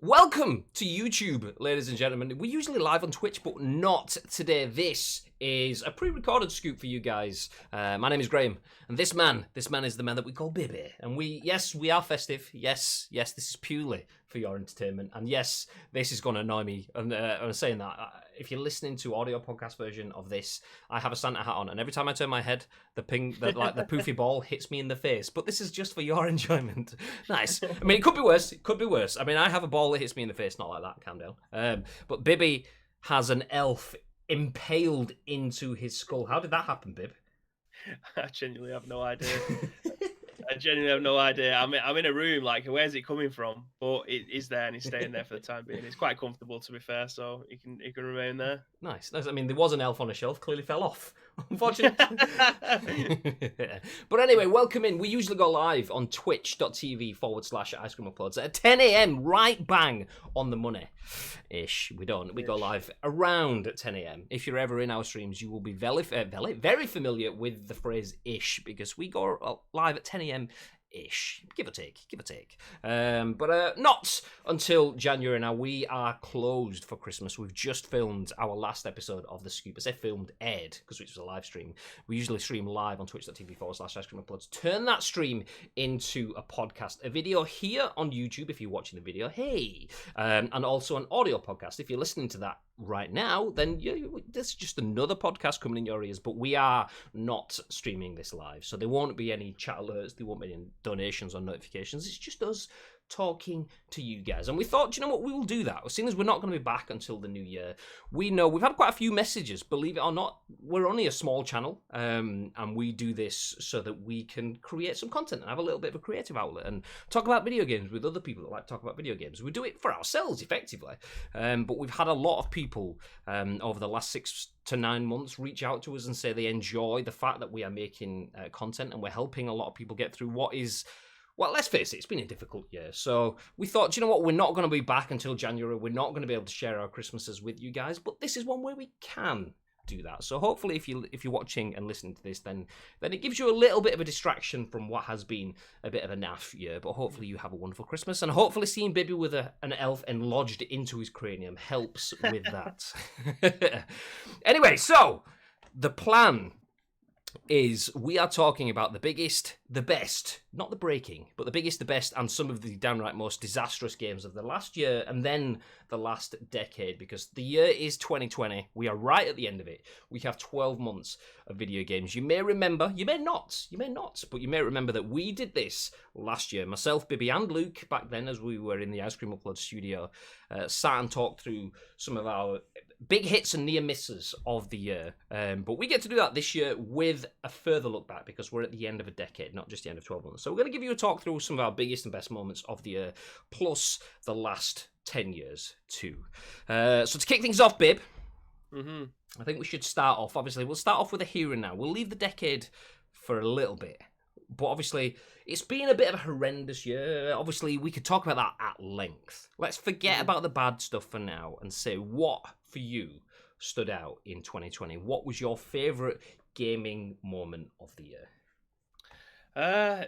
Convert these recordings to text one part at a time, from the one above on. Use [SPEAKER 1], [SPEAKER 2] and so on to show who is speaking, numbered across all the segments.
[SPEAKER 1] Welcome to YouTube, ladies and gentlemen. We're usually live on Twitch, but not today. This is a pre-recorded scoop for you guys. My name is Graham, and this man is the man that we call Bibby. And we are festive. Yes, this is purely for your entertainment. And yes, this is going to annoy me. And I'm saying that if you're listening to audio podcast version of this, I have a Santa hat on, and every time I turn my head, the poofy ball hits me in the face. But this is just for your enjoyment. Nice. I mean, it could be worse. I mean, I have a ball that hits me in the face. Not like that. Calm down. But Bibby has an elf impaled into his skull. How did that happen, Bib?
[SPEAKER 2] I genuinely have no idea. I'm in a room, like, where's it coming from? But it is there, and he's staying there for the time being. It's quite comfortable, to be fair, so he can remain there.
[SPEAKER 1] Nice. I mean, there was an elf on a shelf, clearly fell off, unfortunately. But anyway, welcome in. We usually go live on twitch.tv/Ice Cream Uploads at 10 a.m, right bang on the money-ish. We go live around 10 a.m. If you're ever in our streams, you will be very familiar with the phrase ish, because we go live at 10 a.m. ish, give or take. But not until January now. We are closed for Christmas. We've just filmed our last episode of the Scoop. I say filmed, aired, because it was a live stream. We usually stream live on twitch.tv/Ice Cream Uploads. Turn that stream into a podcast, a video here on YouTube if you're watching the video, hey, and also an audio podcast. If you're listening to that right now, then there's just another podcast coming in your ears. But we are not streaming this live, so there won't be any chat alerts, there won't be any donations or notifications. It's just us talking to you guys. And we thought, you know what, we will do that. Seeing as we're not going to be back until the new year, we know we've had quite a few messages. Believe it or not, we're only a small channel, and we do this so that we can create some content and have a little bit of a creative outlet and talk about video games with other people that like to talk about video games. We do it for ourselves, effectively. But we've had a lot of people over the last 6 to 9 months reach out to us and say they enjoy the fact that we are making content, and we're helping a lot of people get through what is, well, let's face it, it's been a difficult year. So we thought, you know what, we're not going to be back until January. We're not going to be able to share our Christmases with you guys, but this is one way we can do that. So hopefully if you're watching and listening to this, then it gives you a little bit of a distraction from what has been a bit of a naff year. But hopefully you have a wonderful Christmas, and hopefully seeing Bibby with an elf lodged into his cranium helps with that. Anyway, so the plan is we are talking about the biggest, the best, not the breaking, but the biggest, the best, and some of the downright most disastrous games of the last year and then the last decade, because the year is 2020. We are right at the end of it. We have 12 months of video games. You may remember, you may not, but you may remember that we did this last year. Myself, Bibby, and Luke, back then as we were in the Ice Cream Upload studio, sat and talked through some of our big hits and near misses of the year. But we get to do that this year with a further look back, because we're at the end of a decade, not just the end of 12 months. So we're going to give you a talk through some of our biggest and best moments of the year, plus the last 10 years too. So to kick things off, Bib, I think we should start off. Obviously, we'll start off with a here and now. We'll leave the decade for a little bit. But obviously, it's been a bit of a horrendous year. Obviously, we could talk about that at length. Let's forget about the bad stuff for now and say what, for you, stood out in 2020. What was your favourite gaming moment of the year?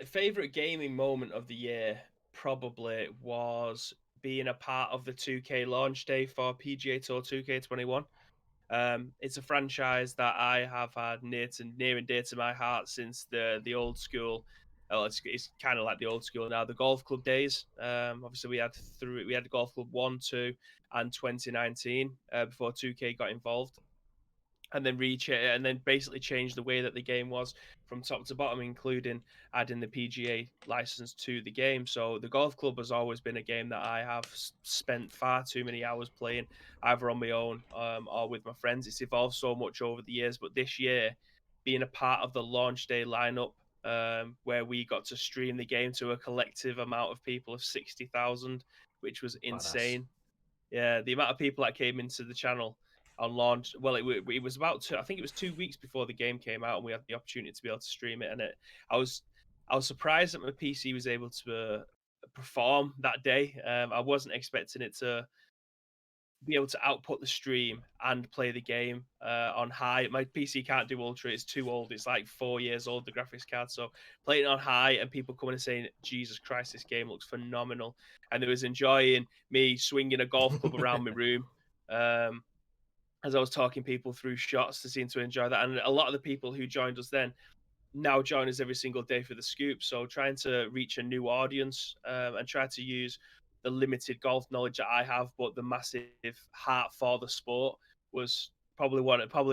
[SPEAKER 2] Favorite gaming moment of the year probably was being a part of the 2K launch day for PGA Tour 2K21. It's a franchise that I have had near and dear to my heart since the old school. Oh, it's kind of like the old school now, the golf club days. Obviously, we had Golf Club 1, 2, and 2019 before 2K got involved, and then basically changed the way that the game was from top to bottom, including adding the PGA license to the game. So the Golf Club has always been a game that I have spent far too many hours playing, either on my own or with my friends. It's evolved so much over the years, but this year, being a part of the launch day lineup, where we got to stream the game to a collective amount of people of 60,000, which was insane. Badass. Yeah, the amount of people that came into the channel on launch. Well, it was about I think it was 2 weeks before the game came out, and we had the opportunity to be able to stream it. And I was surprised that my PC was able to perform that day. I wasn't expecting it to be able to output the stream and play the game on high. My PC can't do ultra; it's too old. It's like 4 years old, the graphics card. So playing it on high and people coming and saying, "Jesus Christ, this game looks phenomenal," and they was enjoying me swinging a golf club around my room. Um, as I was talking people through shots, to seem to enjoy that, and a lot of the people who joined us then now join us every single day for the scoop. So trying to reach a new audience and try to use the limited golf knowledge that I have, but the massive heart for the sport was probably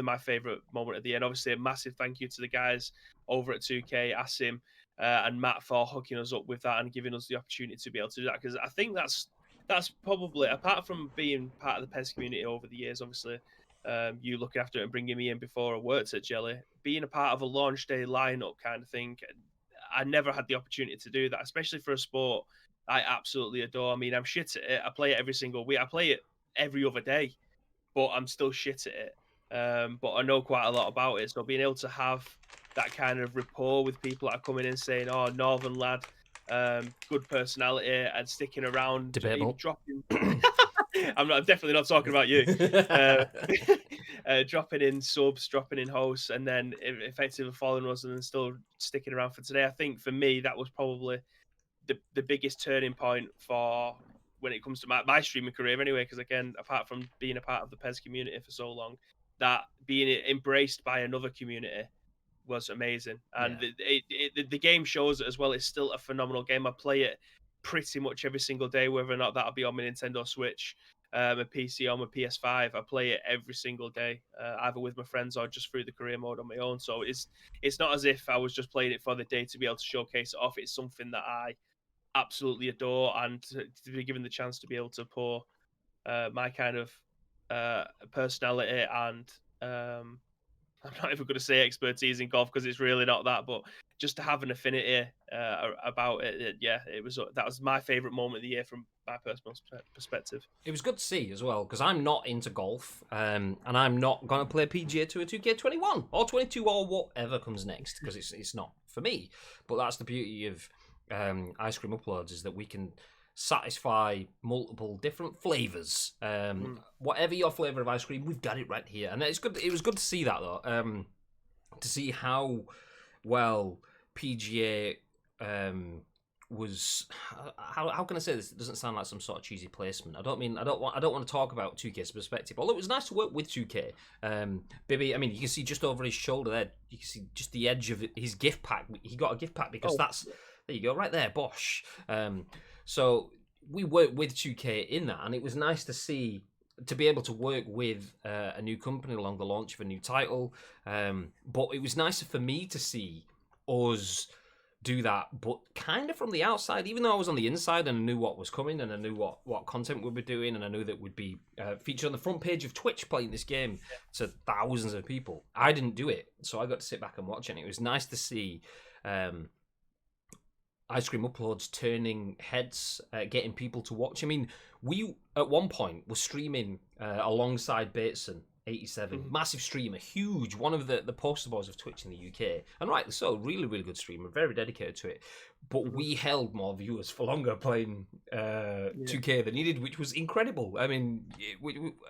[SPEAKER 2] my favorite moment of the year. And obviously, a massive thank you to the guys over at 2K, Asim and Matt for hooking us up with that and giving us the opportunity to be able to do that. Because I think that's probably, apart from being part of the PES community over the years, obviously you looking after it and bringing me in before I worked at Jelly, being a part of a launch day lineup kind of thing. I never had the opportunity to do that, especially for a sport I absolutely adore. I mean, I'm shit at it. I play it every single week. I play it every other day, but I'm still shit at it. But I know quite a lot about it. So being able to have that kind of rapport with people that are coming in saying, "Oh, Northern lad, good personality," and sticking around, even
[SPEAKER 1] Debatable.
[SPEAKER 2] dropping. I'm definitely not talking about you. Uh, dropping in subs, dropping in hosts, and then effectively following us, and then still sticking around for today. I think for me that was probably the biggest turning point for when it comes to my streaming career anyway, because again, apart from being a part of the PES community for so long, that being embraced by another community was amazing. And
[SPEAKER 1] Yeah.
[SPEAKER 2] the game shows it as well. It's still a phenomenal game. I play it pretty much every single day, whether or not that'll be on my Nintendo Switch, a PC, or my PS5. I play it every single day, either with my friends or just through the career mode on my own. So it's not as if I was just playing it for the day to be able to showcase it off. It's something that I absolutely adore, and to be given the chance to be able to pour my kind of personality and I'm not even going to say expertise in golf because it's really not that, but just to have an affinity about it, yeah, that was my favorite moment of the year from my personal perspective.
[SPEAKER 1] It was good to see as well, because I'm not into golf, and I'm not going to play PGA Tour 2K21 or 22 or whatever comes next, because it's not for me. But that's the beauty of Ice Cream Uploads, is that we can satisfy multiple different flavors. Whatever your flavor of ice cream, we've got it right here, and it's good. It was good to see that though, to see how well PGA was. How can I say this? It doesn't sound like some sort of cheesy placement. I don't want to talk about 2K's perspective. Although it was nice to work with 2K. Bibby, I mean, you can see just over his shoulder there. You can see just the edge of his gift pack. He got a gift pack because that's there. You go, right there, Bosch. So we worked with 2K in that, and it was nice to be able to work with a new company along the launch of a new title. But it was nicer for me to see us do that, but kind of from the outside, even though I was on the inside and I knew what was coming and I knew what content we'd be doing, and I knew that we'd be featured on the front page of Twitch playing this game to thousands of people. I didn't do it, so I got to sit back and watch it. And it was nice to see Ice Cream Uploads turning heads, getting people to watch. I mean, we at one point were streaming alongside Bateson 87, massive streamer, huge, one of the poster boys of Twitch in the UK, and rightly so, really, really good streamer, very dedicated to it. But we held more viewers for longer playing 2K than he did, which was incredible. I mean,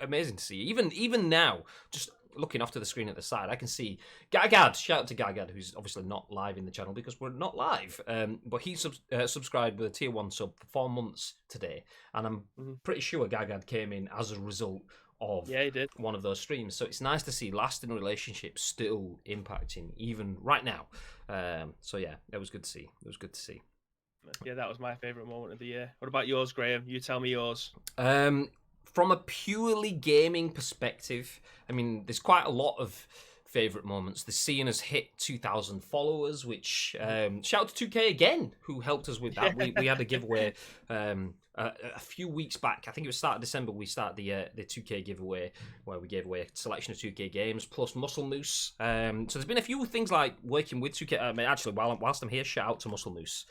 [SPEAKER 1] amazing to see. Even now, just looking off to the screen at the side, I can see Gagad. Shout out to Gagad, who's obviously not live in the channel because we're not live. But he subscribed with a tier 1 sub for 4 months today, and I'm pretty sure Gagad came in as a result of
[SPEAKER 2] he did.
[SPEAKER 1] one of those streams. So it's nice to see lasting relationships still impacting even right now. So yeah, it was good to see. It was good to see.
[SPEAKER 2] Yeah, that was my favourite moment of the year. What about yours, Graham? You tell me yours.
[SPEAKER 1] From a purely gaming perspective, I mean, there's quite a lot of favourite moments. The seeing us hit 2,000 followers, which shout out to 2K again, who helped us with that. We had a giveaway a few weeks back. I think it was start of December. We started the 2K giveaway where we gave away a selection of 2K games plus Muscle Moose. So there's been a few things like working with 2K. I mean, actually, whilst I'm here, shout out to Muscle Moose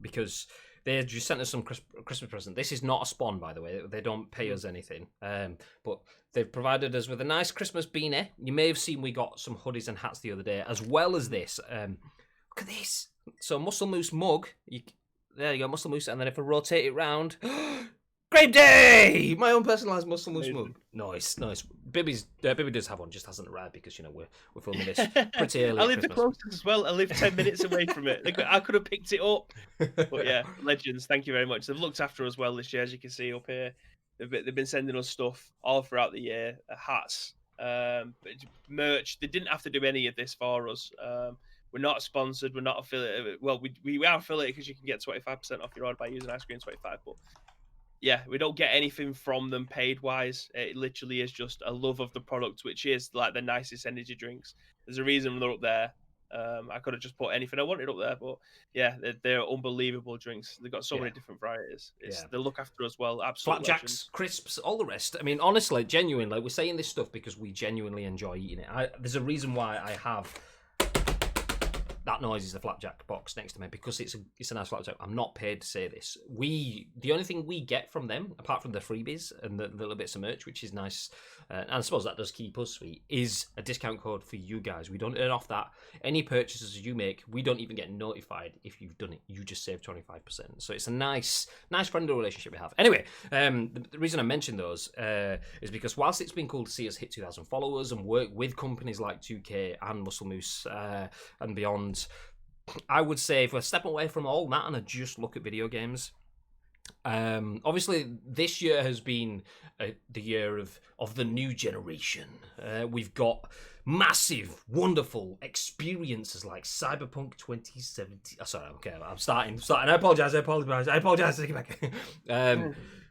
[SPEAKER 1] because they just sent us some Christmas present. This is not a spawn, by the way. They don't pay us anything. But they've provided us with a nice Christmas beanie. You may have seen we got some hoodies and hats the other day, as well as this. Look at this. So Muscle Moose mug. There you go, Muscle Moose. And then if I rotate it round, Grape Day! My own personalised muscle moose
[SPEAKER 2] Amazing.
[SPEAKER 1] mug. Nice. Bibby does have one, just hasn't arrived because we're filming this pretty early
[SPEAKER 2] I
[SPEAKER 1] at
[SPEAKER 2] live the
[SPEAKER 1] Christmas.
[SPEAKER 2] closest as well. I live 10 minutes away from it. I could have picked it up. But yeah, legends. Thank you very much. They've looked after us well this year, as you can see up here. They've been sending us stuff all throughout the year, hats, merch. They didn't have to do any of this for us. We're not sponsored. We're not affiliated. Well, we are affiliated because you can get 25% off your order by using Ice Cream 25. But yeah, we don't get anything from them paid wise. It literally is just a love of the product, which is like the nicest energy drinks. There's a reason they're up there. I could have just put anything I wanted up there, but yeah, they're unbelievable drinks. They've got so many different varieties. They look after us well. Absolute
[SPEAKER 1] Flapjacks,
[SPEAKER 2] legends.
[SPEAKER 1] crisps, all the rest. I mean, honestly, genuinely, like, we're saying this stuff because we genuinely enjoy eating it. There's a reason why I have that noise is the flapjack box next to me because it's a nice flapjack. I'm not paid to say this. The only thing we get from them, apart from the freebies and the little bits of merch, which is nice, and I suppose that does keep us sweet, is a discount code for you guys. We don't earn off that. Any purchases you make, we don't even get notified if you've done it. You just save 25%. So it's a nice friendly relationship we have. Anyway, the reason I mentioned those is because whilst it's been cool to see us hit 2,000 followers and work with companies like 2K and Muscle Moose and beyond, I would say if we're stepping away from all that and I just look at video games, obviously this year has been the year of the new generation. We've got massive, wonderful experiences like Cyberpunk 2070. Oh, sorry, okay, I'm starting. I apologize. Take it back.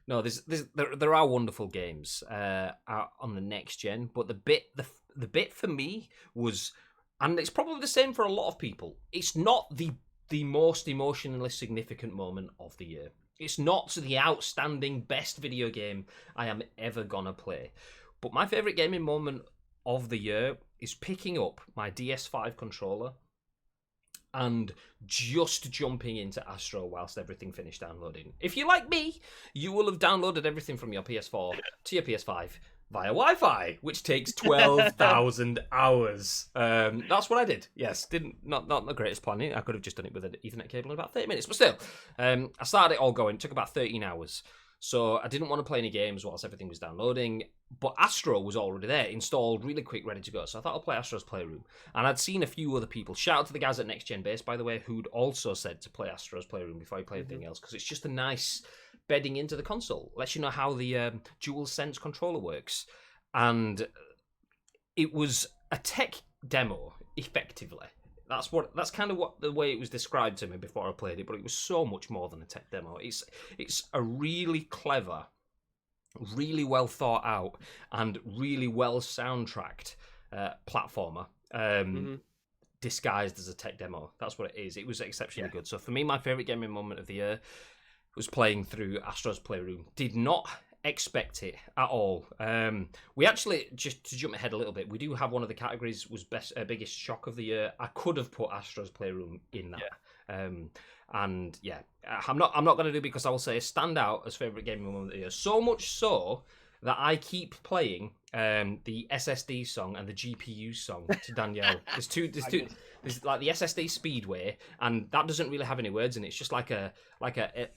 [SPEAKER 1] No, there are wonderful games out on the next gen, but the bit for me was, and it's probably the same for a lot of people, it's not the most emotionally significant moment of the year. It's not the outstanding best video game I am ever gonna play. But my favourite gaming moment of the year is picking up my DS5 controller and just jumping into Astro whilst everything finished downloading. If you're like me, you will have downloaded everything from your PS4 to your PS5 via Wi-Fi, which takes 12,000 hours. That's what I did. Yes, not the greatest planning. I could have just done it with an Ethernet cable in about 30 minutes, but still, I started it all going. It took about 13 hours. So I didn't want to play any games whilst everything was downloading, but Astro was already there, installed, really quick, ready to go. So I thought I'll play Astro's Playroom. And I'd seen a few other people. Shout out to the guys at Next Gen Base, by the way, who'd also said to play Astro's Playroom before you play anything else, because it's just a nice bedding into the console. Lets you know how the DualSense controller works. And it was a tech demo, effectively. That's kind of what the way it was described to me before I played it, but it was so much more than a tech demo. It's a really clever, really well thought out, and really well soundtracked platformer disguised as a tech demo. That's what it is. It was exceptionally good. So for me, my favorite gaming moment of the year was playing through Astro's Playroom. Did not expect it at all. We actually, just to jump ahead a little bit, we do have one of the categories was biggest shock of the year. I could have put Astro's Playroom in that. And yeah, I'm not going to do it because I will say stand out as favorite gaming moment of the year. So much so that I keep playing the SSD song and the GPU song to Danielle. There's like the SSD Speedway, and that doesn't really have any words in it. It's just like a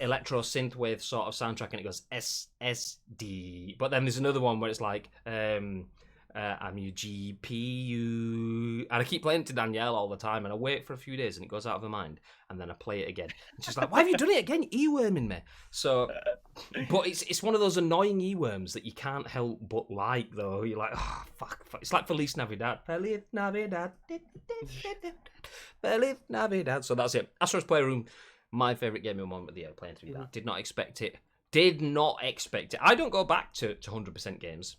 [SPEAKER 1] electro synthwave sort of soundtrack, and it goes SSD. But then there's another one where it's like I'm your GPU, and I keep playing it to Danielle all the time, and I wait for a few days, and it goes out of her mind, and then I play it again. And she's like, "Why have you done it again? E-worming me." So, but it's one of those annoying e-worms that you can't help but like, though. You're like, "Oh, fuck." It's like Feliz Navidad. Feliz Navidad. Feliz Navidad. So that's it. Astro's Playroom, my favourite gaming moment of the year, playing through that. Did not expect it. I don't go back to 100% games.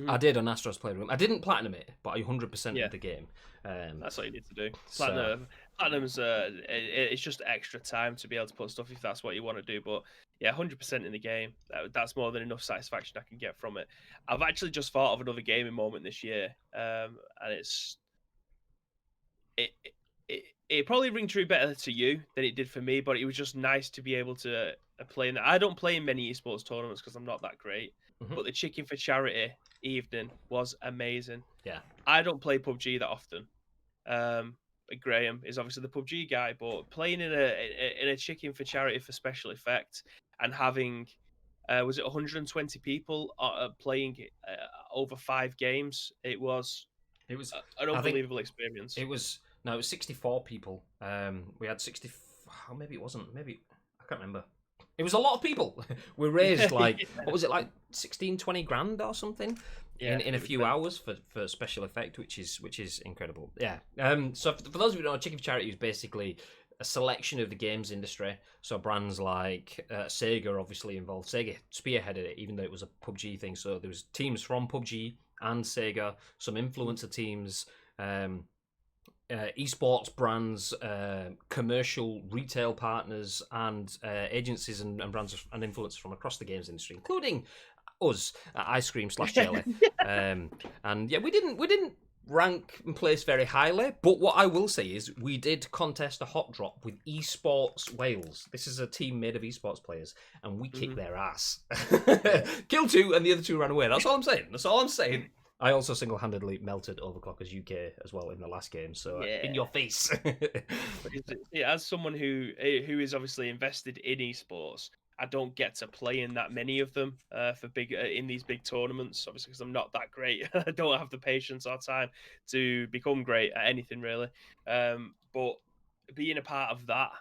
[SPEAKER 1] I did on Astro's Playroom. I didn't platinum it, but I 100%ed the game.
[SPEAKER 2] That's all you need to do. Platinum's it's just extra time to be able to put stuff if that's what you want to do. But yeah, 100% in the game. That's more than enough satisfaction I can get from it. I've actually just thought of another gaming moment this year, and it probably ring true better to you than it did for me. But it was just nice to be able to play in that. I don't play in many esports tournaments because I'm not that great. But the Chicken for Charity evening was amazing.
[SPEAKER 1] Yeah,
[SPEAKER 2] I don't play PUBG that often. Graham is obviously the PUBG guy, but playing in a Chicken for Charity for special effects and having was it 120 people playing over 5 games? It was
[SPEAKER 1] It was,
[SPEAKER 2] an
[SPEAKER 1] I think,
[SPEAKER 2] unbelievable experience.
[SPEAKER 1] it was no, it was 64 people. We had 60. Oh, maybe it wasn't. Maybe I can't remember. It was a lot of people. We raised like
[SPEAKER 2] Yeah,
[SPEAKER 1] what was it, like 16, 20 grand or something
[SPEAKER 2] yeah,
[SPEAKER 1] in a
[SPEAKER 2] it was
[SPEAKER 1] few
[SPEAKER 2] mental.
[SPEAKER 1] hours for special effect, which is incredible. Yeah. So for those of you who don't know, Chicken Charity is basically a selection of the games industry. So brands like Sega obviously involved. Sega spearheaded it, even though it was a PUBG thing. So there was teams from PUBG and Sega, some influencer teams. Um, Esports brands, commercial retail partners, and agencies and brands and influencers from across the games industry, including us at Ice Cream slash Jelly. And yeah, we didn't rank and place very highly, but what I will say is we did contest a hot drop with Esports Wales. This is a team made of esports players, and we kicked
[SPEAKER 2] Mhm.
[SPEAKER 1] their ass.
[SPEAKER 2] Yeah.
[SPEAKER 1] Killed two, and the other two ran away. That's all I'm saying. That's all I'm saying. I also single-handedly melted Overclockers UK as well in the last game, so in
[SPEAKER 2] Yeah.
[SPEAKER 1] your face.
[SPEAKER 2] But as someone who is obviously invested in esports, I don't get to play in that many of them for big in these big tournaments. Obviously, because I'm not that great, I don't have the patience or time to become great at anything really. But being a part of that,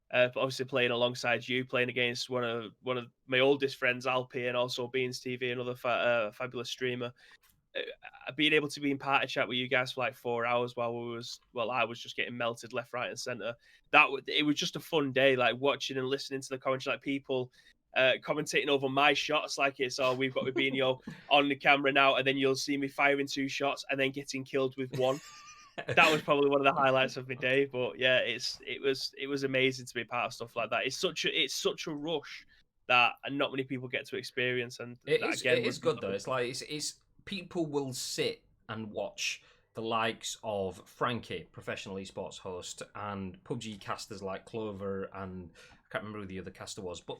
[SPEAKER 2] but obviously playing alongside you, playing against one of my oldest friends, Alpi, and also Beans TV, another fabulous streamer, being able to be in party chat with you guys for like 4 hours while I was just getting melted left, right, and center. It was just a fun day, like watching and listening to the commentary, like people commentating over my shots, like it's we've got Rubinho on the camera now, and then you'll see me firing 2 shots and then getting killed with one. That was probably one of the highlights of my day. But yeah, it was amazing to be part of stuff like that. It's such a rush that not many people get to experience, and that
[SPEAKER 1] It
[SPEAKER 2] again
[SPEAKER 1] is
[SPEAKER 2] would be
[SPEAKER 1] good though. It's like it's people will sit and watch the likes of Frankie, professional esports host, and PUBG casters like Clover, and I can't remember who the other caster was, but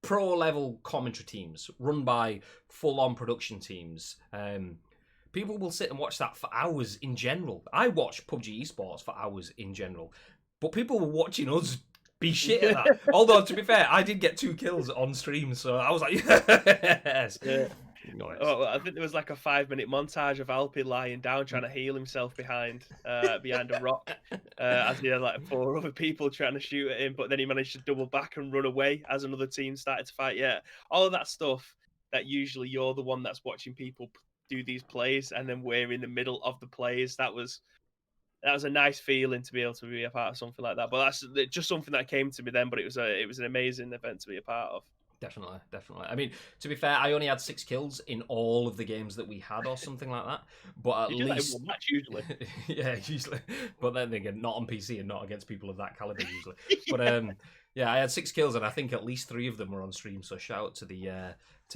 [SPEAKER 1] pro level commentary teams run by full on production teams. People will sit and watch that for hours in general. I watch PUBG esports for hours in general, but people were watching us be shit at that. Although to be fair, I did get 2 kills on stream, so I was like, yes,
[SPEAKER 2] Yeah.
[SPEAKER 1] nice.
[SPEAKER 2] Oh, I think there was like a 5-minute montage of Alpi lying down trying to heal himself behind a rock, as he had like 4 other people trying to shoot at him, but then he managed to double back and run away as another team started to fight. Yeah, all of that stuff that usually you're the one that's watching people do these plays, and then we're in the middle of the plays. That was a nice feeling to be able to be a part of something like that. But that's just something that came to me then. But it was an amazing event to be a part of.
[SPEAKER 1] Definitely, definitely. I mean, to be fair, I only had 6 kills in all of the games that we had, or something like that. But at
[SPEAKER 2] You do that in
[SPEAKER 1] least,
[SPEAKER 2] one match usually.
[SPEAKER 1] yeah, usually. But then again, not on PC and not against people of that caliber usually. But yeah, I had 6 kills, and I think at least 3 of them were on stream. So shout out to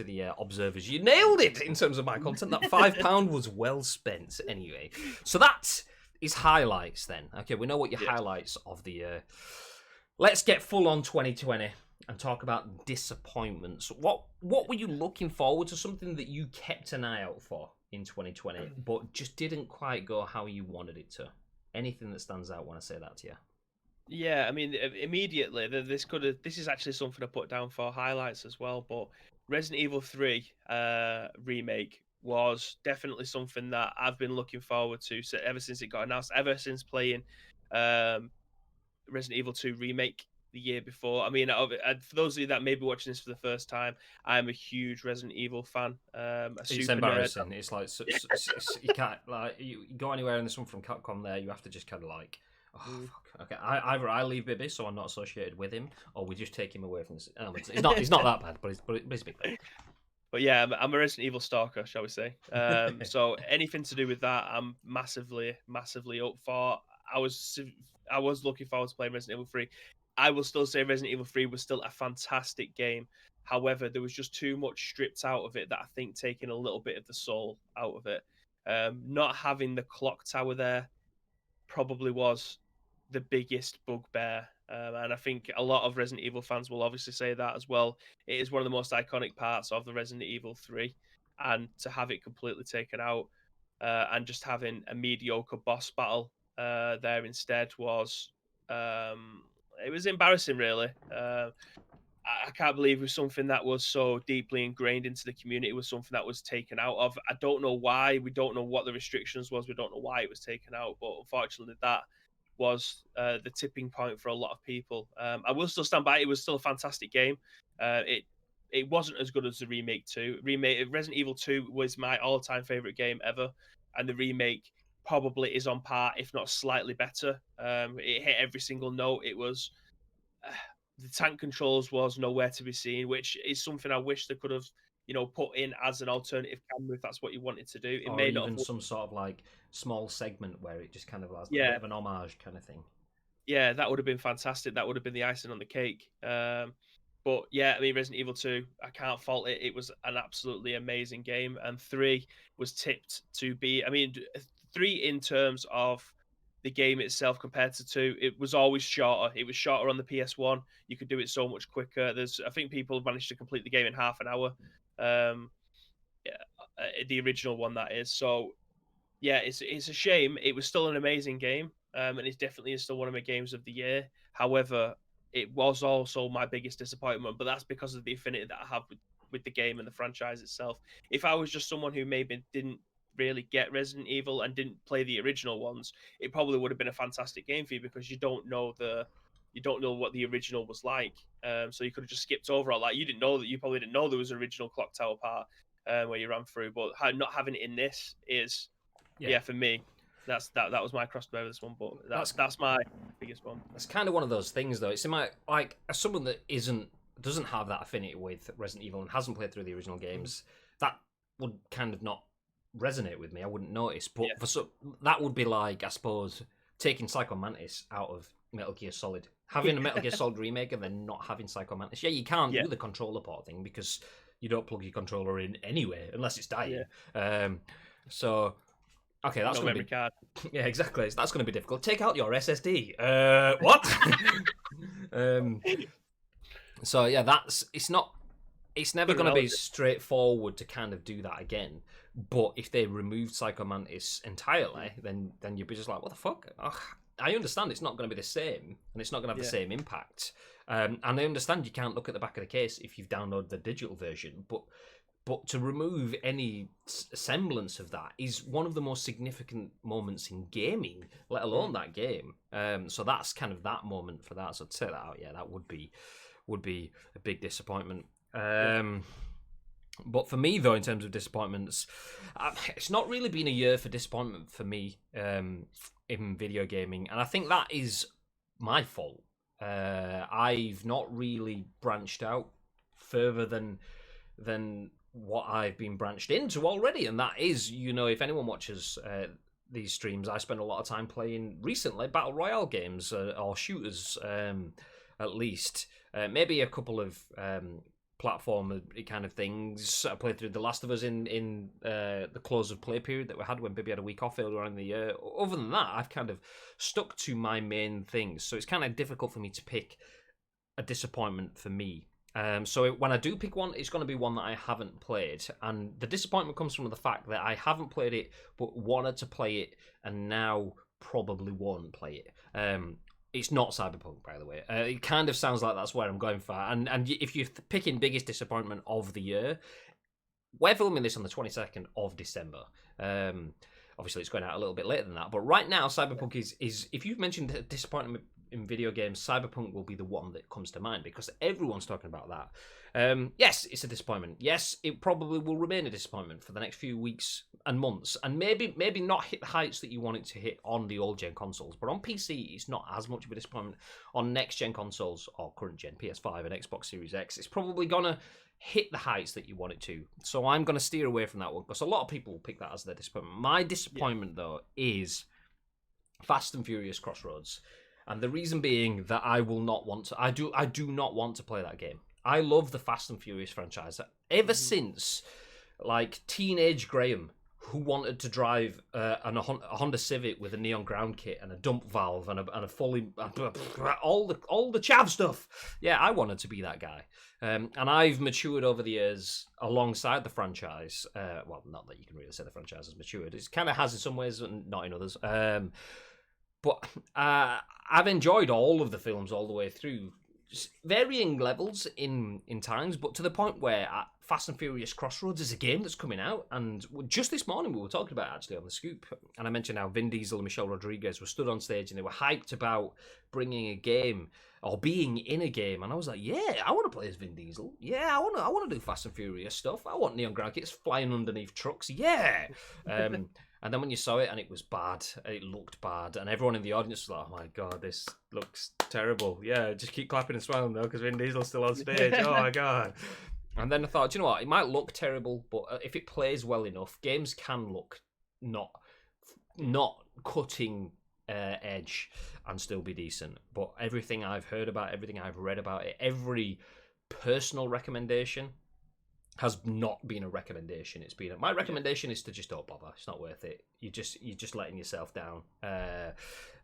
[SPEAKER 1] the observers. You nailed it in terms of my content. That £5 was well spent. Anyway, so that is highlights then. Okay, we know what your
[SPEAKER 2] Yes.
[SPEAKER 1] highlights of the year. Let's get full on 2020 and talk about disappointments. What were you looking forward to? Something that you kept an eye out for in 2020, but just didn't quite go how you wanted it to. Anything that stands out when I say that to you?
[SPEAKER 2] Yeah, I mean, immediately this is actually something I put down for highlights as well. But Resident Evil 3 remake was definitely something that I've been looking forward to ever since it got announced. Ever since playing um, Resident Evil 2 remake the year before. I mean, for those of you that may be watching this for the first time, I'm a huge Resident Evil fan. A
[SPEAKER 1] It's
[SPEAKER 2] super nerd.
[SPEAKER 1] embarrassing. It's like you can't like you go anywhere and there's someone from Capcom there. You have to just kind of like, oh
[SPEAKER 2] Mm.
[SPEAKER 1] fuck. Okay, either I leave Bibby so I'm not associated with him, or we just take him away from this. It's not that bad, but it's big.
[SPEAKER 2] But yeah, I'm a Resident Evil stalker, shall we say? So anything to do with that, I'm massively, massively up for. I was I was looking forward to playing Resident Evil 3. I will still say Resident Evil 3 was still a fantastic game. However, there was just too much stripped out of it that I think taking a little bit of the soul out of it. Not having the clock tower there probably was the biggest bugbear. And I think a lot of Resident Evil fans will obviously say that as well. It is one of the most iconic parts of the Resident Evil 3. And to have it completely taken out and just having a mediocre boss battle there instead was it was embarrassing, really. I can't believe it was something that was so deeply ingrained into the community. It was something that was taken out of. I don't know why. We don't know what the restrictions was. We don't know why it was taken out. But unfortunately, that was the tipping point for a lot of people. I will still stand by. It was still a fantastic game. It wasn't as good as the remake 2. Remake Resident Evil 2 was my all-time favorite game ever, and the remake probably is on par, if not slightly better. It hit every single note. It was the tank controls was nowhere to be seen, which is something I wish they could have, put in as an alternative camera if that's what you wanted to do. It
[SPEAKER 1] Or
[SPEAKER 2] may not
[SPEAKER 1] even
[SPEAKER 2] have.
[SPEAKER 1] some sort of like small segment where it just kind of has a bit
[SPEAKER 2] Yeah,
[SPEAKER 1] of an homage kind of thing.
[SPEAKER 2] yeah, that would have been fantastic. That would have been the icing on the cake. But yeah, I mean, Resident Evil 2, I can't fault it. It was an absolutely amazing game, and 3 was tipped to be. I mean, 3 in terms of the game itself compared to 2, it was always shorter. It was shorter on the PS1. You could do it so much quicker. I think people managed to complete the game in half an hour. Um, yeah, the original one that is. So yeah, it's a shame. It was still an amazing game, and it definitely is still one of my games of the year. However, it was also my biggest disappointment, but that's because of the affinity that I have with the game and the franchise itself. If I was just someone who maybe didn't really get Resident Evil and didn't play the original ones, it probably would have been a fantastic game for you because you don't know what the original was like. So you could have just skipped over all that. You probably didn't know there was an original clock tower part where you ran through, but not having it in this is yeah, for me, that was my cross over this one, but that's my biggest one.
[SPEAKER 1] It's kind of one of those things, though. It's in my like as someone that doesn't have that affinity with Resident Evil and hasn't played through the original games. That would kind of not resonate with me. I wouldn't notice, but that would be like, I suppose, taking Psycho Mantis out of Metal Gear Solid, having a Metal Gear Solid remake and then not having Psycho Mantis. Yeah, you can't do the controller port thing because you don't plug your controller in anyway unless it's dying. So. Okay, that's going to be
[SPEAKER 2] card.
[SPEAKER 1] Yeah, exactly. That's going to be difficult. Take out your SSD. What? So yeah, it's never going to be straightforward to kind of do that again. But if they removed Psycho Mantis entirely, then you'd be just like, what the fuck? Ugh, I understand it's not going to be the same, and it's not going to have the same impact. And I understand you can't look at the back of the case if you've downloaded the digital version, but to remove any semblance of that is one of the most significant moments in gaming, let alone that game. So that's kind of that moment for that. So to say that out, yeah, that would be a big disappointment. But for me, though, in terms of disappointments, it's not really been a year for disappointment for me in video gaming, and I think that is my fault. I've not really branched out further than what I've been branched into already, and that is, if anyone watches these streams, I spend a lot of time playing recently battle royale games or shooters, at least. Maybe a couple of platform kind of things. I played through The Last of Us in the close of play period that we had when Bibby had a week off earlier on in the year. Other than that, I've kind of stuck to my main things, so it's kind of difficult for me to pick a disappointment for me. So when I do pick one, it's going to be one that I haven't played. And the disappointment comes from the fact that I haven't played it, but wanted to play it, and now probably won't play it. It's not Cyberpunk, by the way. It kind of sounds like that's where I'm going for. And if you're picking biggest disappointment of the year, we're filming this on the 22nd of December. Obviously, it's going out a little bit later than that. But right now, Cyberpunk is if you've mentioned disappointment in video games, Cyberpunk will be the one that comes to mind because everyone's talking about that. Yes, it's a disappointment. Yes, it probably will remain a disappointment for the next few weeks and months, and maybe not hit the heights that you want it to hit on the old gen consoles. But on PC, it's not as much of a disappointment. On next gen consoles or current gen PS5 and Xbox Series X, it's probably gonna hit the heights that you want it to. So I'm gonna steer away from that one because a lot of people will pick that as their disappointment. My disappointment though is Fast and Furious Crossroads. And the reason being that I will not want to. I do not want to play that game. I love the Fast and Furious franchise. Ever since, like, teenage Graham, who wanted to drive a Honda Civic with a neon ground kit and a dump valve and a fully all the chav stuff. Yeah, I wanted to be that guy. And I've matured over the years alongside the franchise. Well, not that you can really say the franchise has matured. It kind of has in some ways and not in others. But I've enjoyed all of the films all the way through, varying levels in times, but to the point where Fast and Furious Crossroads is a game that's coming out, and just this morning we were talking about it actually on the Scoop, and I mentioned how Vin Diesel and Michelle Rodriguez were stood on stage and they were hyped about bringing a game or being in a game, and I was like, yeah, I want to play as Vin Diesel. Yeah, I want to do Fast and Furious stuff. I want neon graphics flying underneath trucks. Yeah. And then when you saw it and it was bad, it looked bad, and everyone in the audience was like, oh my God, this looks terrible. Yeah, just keep clapping and smiling though, because Vin Diesel's still on stage. Oh my God. And then I thought, do you know what? It might look terrible, but if it plays well enough, games can look not cutting edge and still be decent. But everything I've heard about, everything I've read about it, every personal recommendation has not been a recommendation. It's been my recommendation is to just don't bother. It's not worth it. You're just letting yourself down.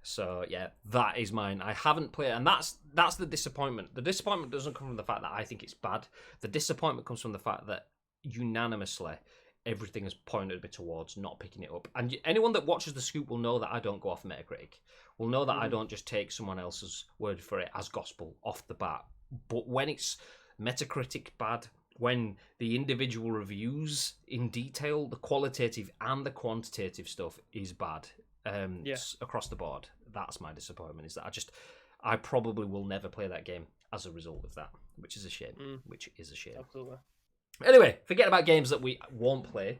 [SPEAKER 1] So yeah, that is mine. I haven't played, and that's the disappointment. The disappointment doesn't come from the fact that I think it's bad. The disappointment comes from the fact that unanimously everything has pointed me towards not picking it up. And anyone that watches the Scoop will know that I don't go off Metacritic. Will know that I don't just take someone else's word for it as gospel off the bat. But when it's Metacritic bad, when the individual reviews in detail, the qualitative and the quantitative stuff is bad across the board, that's my disappointment, is that I probably will never play that game as a result of that, which is a shame.
[SPEAKER 2] Absolutely.
[SPEAKER 1] Anyway, forget about games that we won't play.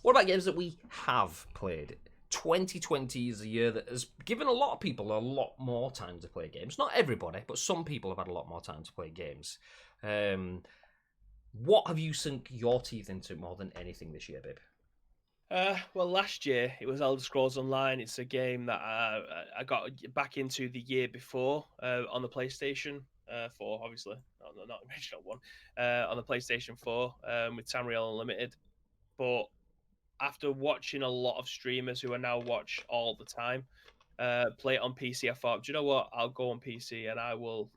[SPEAKER 1] What about games that we have played? 2020 is a year that has given a lot of people a lot more time to play games. Not everybody, but some people have had a lot more time to play games. What have you sunk your teeth into more than anything this year, babe?
[SPEAKER 2] Well, last year it was Elder Scrolls Online. It's a game that I got back into the year before on the PlayStation 4, obviously. Not the original one. On the PlayStation 4 with Tamriel Unlimited. But after watching a lot of streamers who I now watch all the time play it on PC, I thought, do you know what? I'll go on PC and I will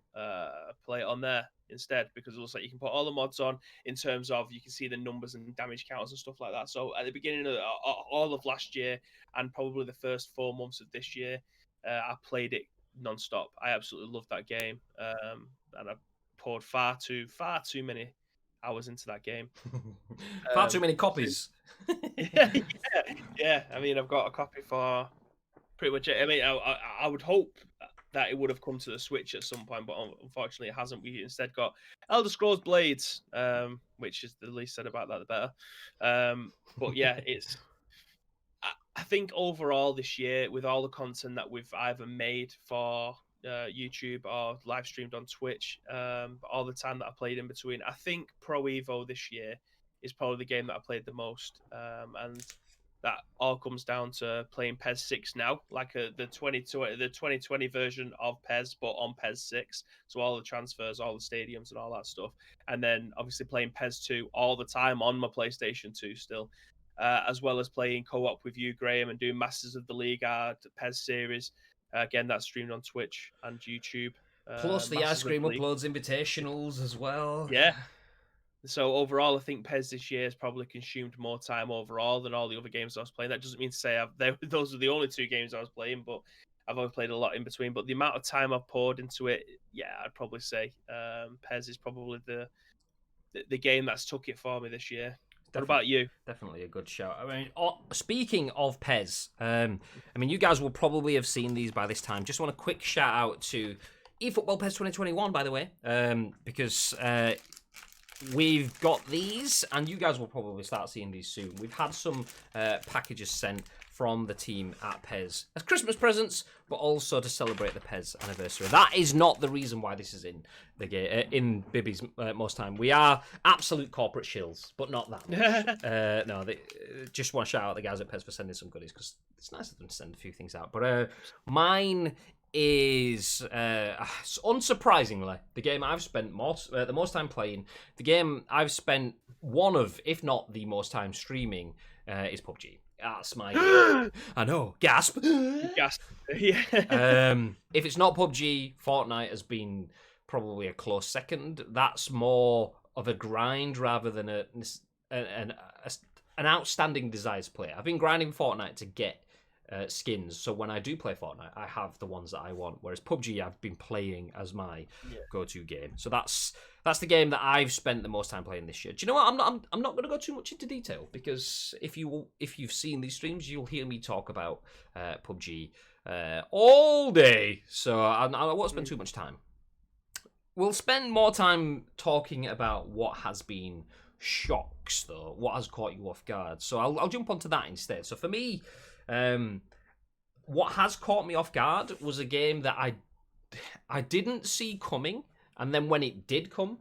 [SPEAKER 2] play it on there instead, because it looks like you can put all the mods on in terms of you can see the numbers and damage counters and stuff like that. So at the beginning of all of last year and probably the first 4 months of this year, I played it non-stop. I absolutely loved that game, and I poured far too many hours into that game.
[SPEAKER 1] Far too many copies.
[SPEAKER 2] Yeah. I mean, I've got a copy for pretty much it. I mean, I would hope that it would have come to the Switch at some point, but unfortunately it hasn't. We instead got Elder Scrolls Blades, which is the least said about that, the better. But yeah, it's. I think overall this year, with all the content that we've either made for YouTube or live streamed on Twitch, all the time that I played in between, I think Pro Evo this year is probably the game that I played the most, and that all comes down to playing PES 6 now, like the 2020 version of PES, but on PES 6. So all the transfers, all the stadiums, and all that stuff. And then obviously playing PES 2 all the time on my PlayStation 2 still, as well as playing co-op with you, Graham, and doing Masters of the League, PES series. Again, that's streamed on Twitch and YouTube.
[SPEAKER 1] Plus the Ice Cream Uploads invitationals as well.
[SPEAKER 2] Yeah. So overall, I think PES this year has probably consumed more time overall than all the other games I was playing. That doesn't mean to say those are the only 2 games I was playing, but I've only played a lot in between. But the amount of time I've poured into it, yeah, I'd probably say PES is probably the game that's took it for me this year. What about you?
[SPEAKER 1] Definitely a good shout. I mean, speaking of PES, I mean, you guys will probably have seen these by this time. Just want a quick shout out to eFootball PES 2021, by the way, because we've got these, and you guys will probably start seeing these soon. We've had some packages sent from the team at PES as Christmas presents, but also to celebrate the PES anniversary. That is not the reason why this is in the game, in Bibby's most time. We are absolute corporate shills, but not that much. No, just want to shout out the guys at PES for sending some goodies, because it's nice of them to send a few things out. But mine is unsurprisingly the game I've spent the most time playing. The game I've spent one of, if not the most time streaming, is PUBG. That's my game. I know. Gasp.
[SPEAKER 2] Gasp. Yeah.
[SPEAKER 1] If it's not PUBG, Fortnite has been probably a close second. That's more of a grind rather than an outstanding desire to play. I've been grinding Fortnite to get skins. So when I do play Fortnite, I have the ones that I want. Whereas PUBG, I've been playing as my go-to game. So that's the game that I've spent the most time playing this year. Do you know what? I'm not going to go too much into detail because if you've seen these streams, you'll hear me talk about PUBG all day. So I won't spend too much time. We'll spend more time talking about what has been shocks, though. What has caught you off guard? So I'll jump onto that instead. So for me, what has caught me off guard was a game that I didn't see coming, and then when it did come,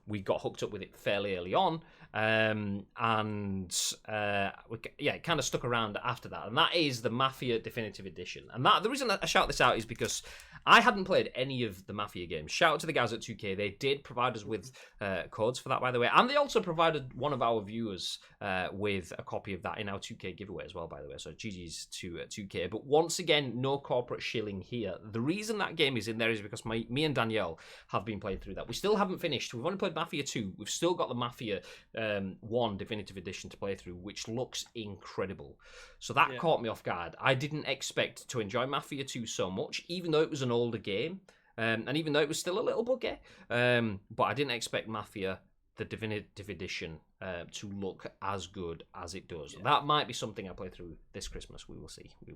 [SPEAKER 1] we got hooked up with it fairly early on, it kind of stuck around after that, and that is the Mafia Definitive Edition. And that the reason I shout this out is because I hadn't played any of the Mafia games. Shout out to the guys at 2K. They did provide us with codes for that, by the way. And they also provided one of our viewers with a copy of that in our 2K giveaway as well, by the way. So GG's to 2K. But once again, no corporate shilling here. The reason that game is in there is because me and Danielle have been playing through that. We still haven't finished. We've only played Mafia 2. We've still got the Mafia 1 Definitive Edition to play through, which looks incredible. So that caught me off guard. I didn't expect to enjoy Mafia 2 so much, even though it was an older game, and even though it was still a little buggy. But I didn't expect Mafia, the Definitive Edition, to look as good as it does. That might be something I play through this Christmas. We will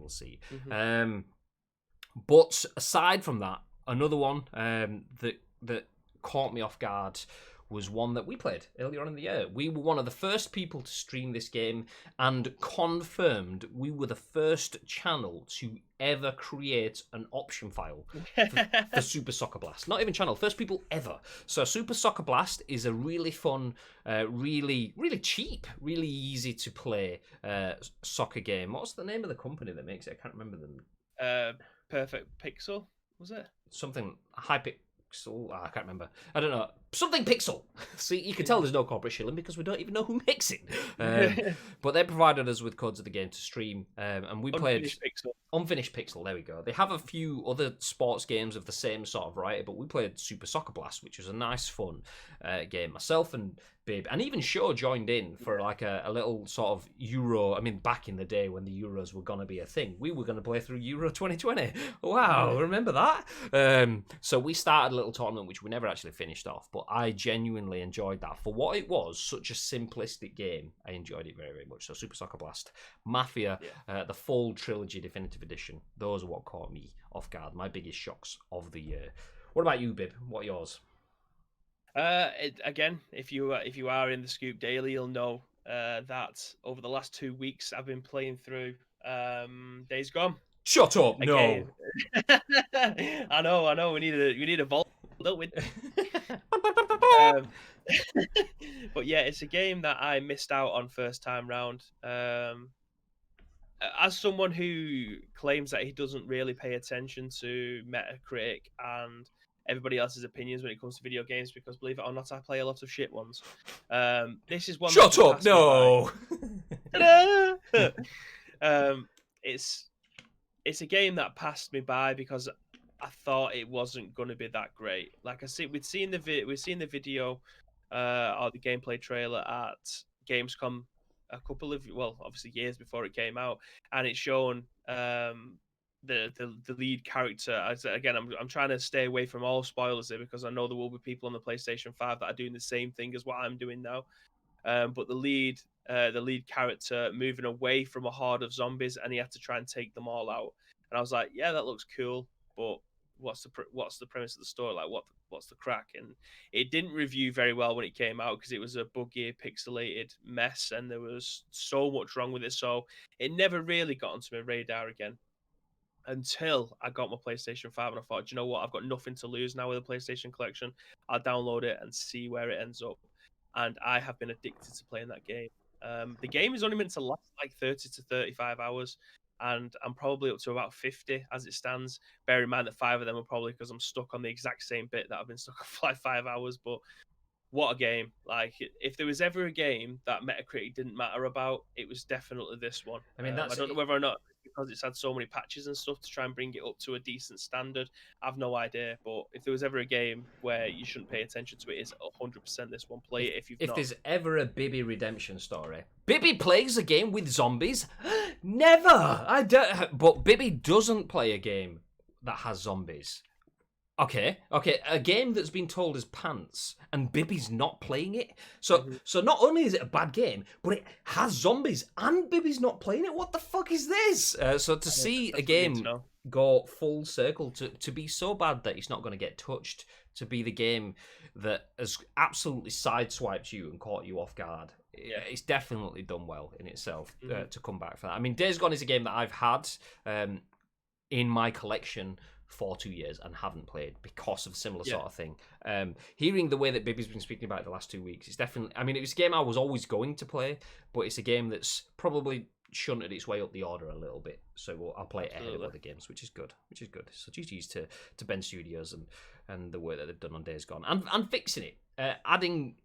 [SPEAKER 1] see. Mm-hmm. But aside from that, another one that caught me off guard was one that we played earlier on in the year. We were one of the first people to stream this game and confirmed we were the first channel to ever create an option file for Super Soccer Blast. Not even channel, first people ever. So Super Soccer Blast is a really fun, really cheap, really easy to play soccer game. What's the name of the company that makes it? I can't remember them.
[SPEAKER 2] Perfect Pixel, was it?
[SPEAKER 1] Something Hypixel. I can't remember. I don't know. Something Pixel. See, you can tell there's no corporate shilling because we don't even know who makes it. But they provided us with codes of the game to stream, and we played Unfinished Pixel. There we go. They have a few other sports games of the same sort of variety, but we played Super Soccer Blast, which was a nice, fun game. Myself and Bib, and even Shaw joined in for like a little sort of Euro. I mean, back in the day when the Euros were going to be a thing, we were going to play through Euro 2020. Wow, remember that? So we started a little tournament, which we never actually finished off, but I genuinely enjoyed that. For what it was, such a simplistic game, I enjoyed it very, very much. So Super Soccer Blast, Mafia, the full trilogy Definitive Edition, those are what caught me off guard, my biggest shocks of the year. What about you, Bib? What are yours?
[SPEAKER 2] Again, if you are in the Scoop Daily, you'll know that over the last 2 weeks I've been playing through Days Gone.
[SPEAKER 1] Shut up! No.
[SPEAKER 2] I know. We need a vault, don't we? But yeah, it's a game that I missed out on first time round. As someone who claims that he doesn't really pay attention to Metacritic and everybody else's opinions when it comes to video games, because believe it or not, I play a lot of shit ones. This is one.
[SPEAKER 1] Shut up! No.
[SPEAKER 2] It's a game that passed me by because I thought it wasn't going to be that great. Like we've seen the video or the gameplay trailer at Gamescom a couple of obviously years before it came out, and it's shown the lead character. Again, I'm trying to stay away from all spoilers here because I know there will be people on the PlayStation 5 that are doing the same thing as what I'm doing now. But the lead character moving away from a horde of zombies, and he had to try and take them all out. And I was like, yeah, that looks cool, but what's the premise of the story? Like, what's the crack? And it didn't review very well when it came out because it was a buggy, pixelated mess, and there was so much wrong with it. So it never really got onto my radar again until I got my PlayStation 5, and I thought, you know what? I've got nothing to lose now with the PlayStation Collection. I'll download it and see where it ends up. And I have been addicted to playing that game. The game is only meant to last like 30 to 35 hours, and I'm probably up to about 50 as it stands. Bear in mind that 5 of them are probably because I'm stuck on the exact same bit that I've been stuck on for like 5 hours. But what a game. Like, if there was ever a game that Metacritic didn't matter about, it was definitely this one.
[SPEAKER 1] I mean,
[SPEAKER 2] I don't know whether or not because it's had so many patches and stuff to try and bring it up to a decent standard. I've no idea, but if there was ever a game where you shouldn't pay attention to it, it's 100% this one. Play it if you've
[SPEAKER 1] If
[SPEAKER 2] not.
[SPEAKER 1] there's ever a Bibby redemption story, Bibby plays a game with zombies. Never. I don't. But Bibby doesn't play a game that has zombies. Okay. A game that's been told as pants, and Bibby's not playing it. So not only is it a bad game, but it has zombies, and Bibby's not playing it. What the fuck is this? So to see a game go full circle, to be so bad that it's not going to get touched, to be the game that has absolutely sideswiped you and caught you off guard. It's definitely done well in itself to come back for that. I mean, Days Gone is a game that I've had in my collection for 2 years and haven't played because of similar sort of thing. Hearing the way that Bibby's been speaking about it the last 2 weeks, it's definitely... I mean, it was a game I was always going to play, but it's a game that's probably shunted its way up the order a little bit. So I'll play it ahead of other games, which is good. So GG's to Ben Studios and the work that they've done on Days Gone. And fixing it. Adding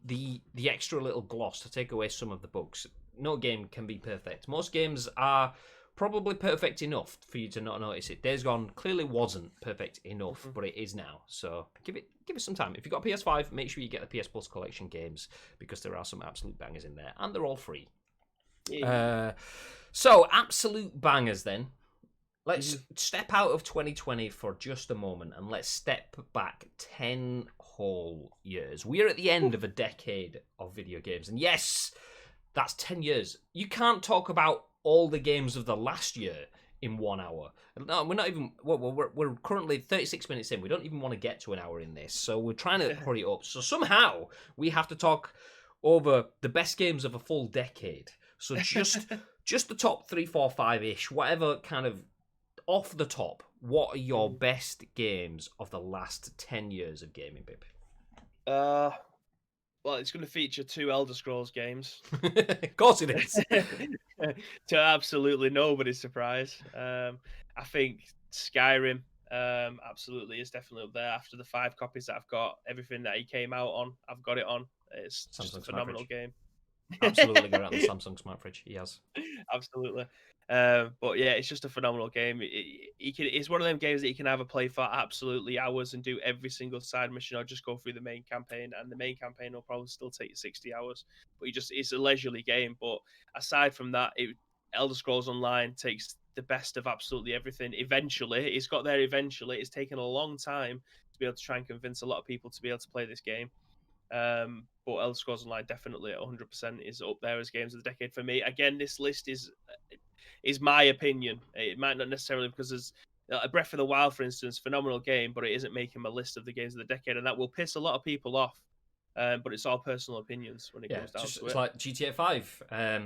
[SPEAKER 1] the extra little gloss to take away some of the bugs. No game can be perfect. Most games are probably perfect enough for you to not notice it. Days Gone clearly wasn't perfect enough, but it is now. So give it some time. If you've got PS5, make sure you get the PS Plus collection games because there are some absolute bangers in there, and they're all free. Yeah. So absolute bangers then. Let's step out of 2020 for just a moment and let's step back 10 whole years. We are at the end of a decade of video games, and yes, that's 10 years. You can't talk about all the games of the last year in 1 hour. No, we're not even... We're currently 36 minutes in. We don't even want to get to an hour in this, so we're trying to hurry up. So somehow we have to talk over the best games of a full decade. So just the top 3, 4, 5-ish, whatever kind of off the top. What are your best games of the last 10 years of gaming, Bib?
[SPEAKER 2] Well, it's going to feature 2 Elder Scrolls games.
[SPEAKER 1] Of course it is.
[SPEAKER 2] To absolutely nobody's surprise. I think Skyrim absolutely is definitely up there. After the 5 copies that I've got, everything that he came out on, I've got it on. It's just a phenomenal game.
[SPEAKER 1] Absolutely got it on the Samsung Smart Fridge. He has.
[SPEAKER 2] Absolutely. But yeah, it's just a phenomenal game. It's one of them games that you can either play for absolutely hours and do every single side mission, or just go through the main campaign, and the main campaign will probably still take you 60 hours. But it's a leisurely game. But aside from that, Elder Scrolls Online takes the best of absolutely everything. Eventually, it's got there eventually. It's taken a long time to be able to try and convince a lot of people to be able to play this game. But Elder Scrolls Online definitely at 100% is up there as games of the decade for me. Again, this list is my opinion. It might not necessarily, because there's a Breath of the Wild, for instance, phenomenal game, but it isn't making my list of the games of the decade, and that will piss a lot of people off. But it's all personal opinions when it goes down to it.
[SPEAKER 1] It's like GTA 5.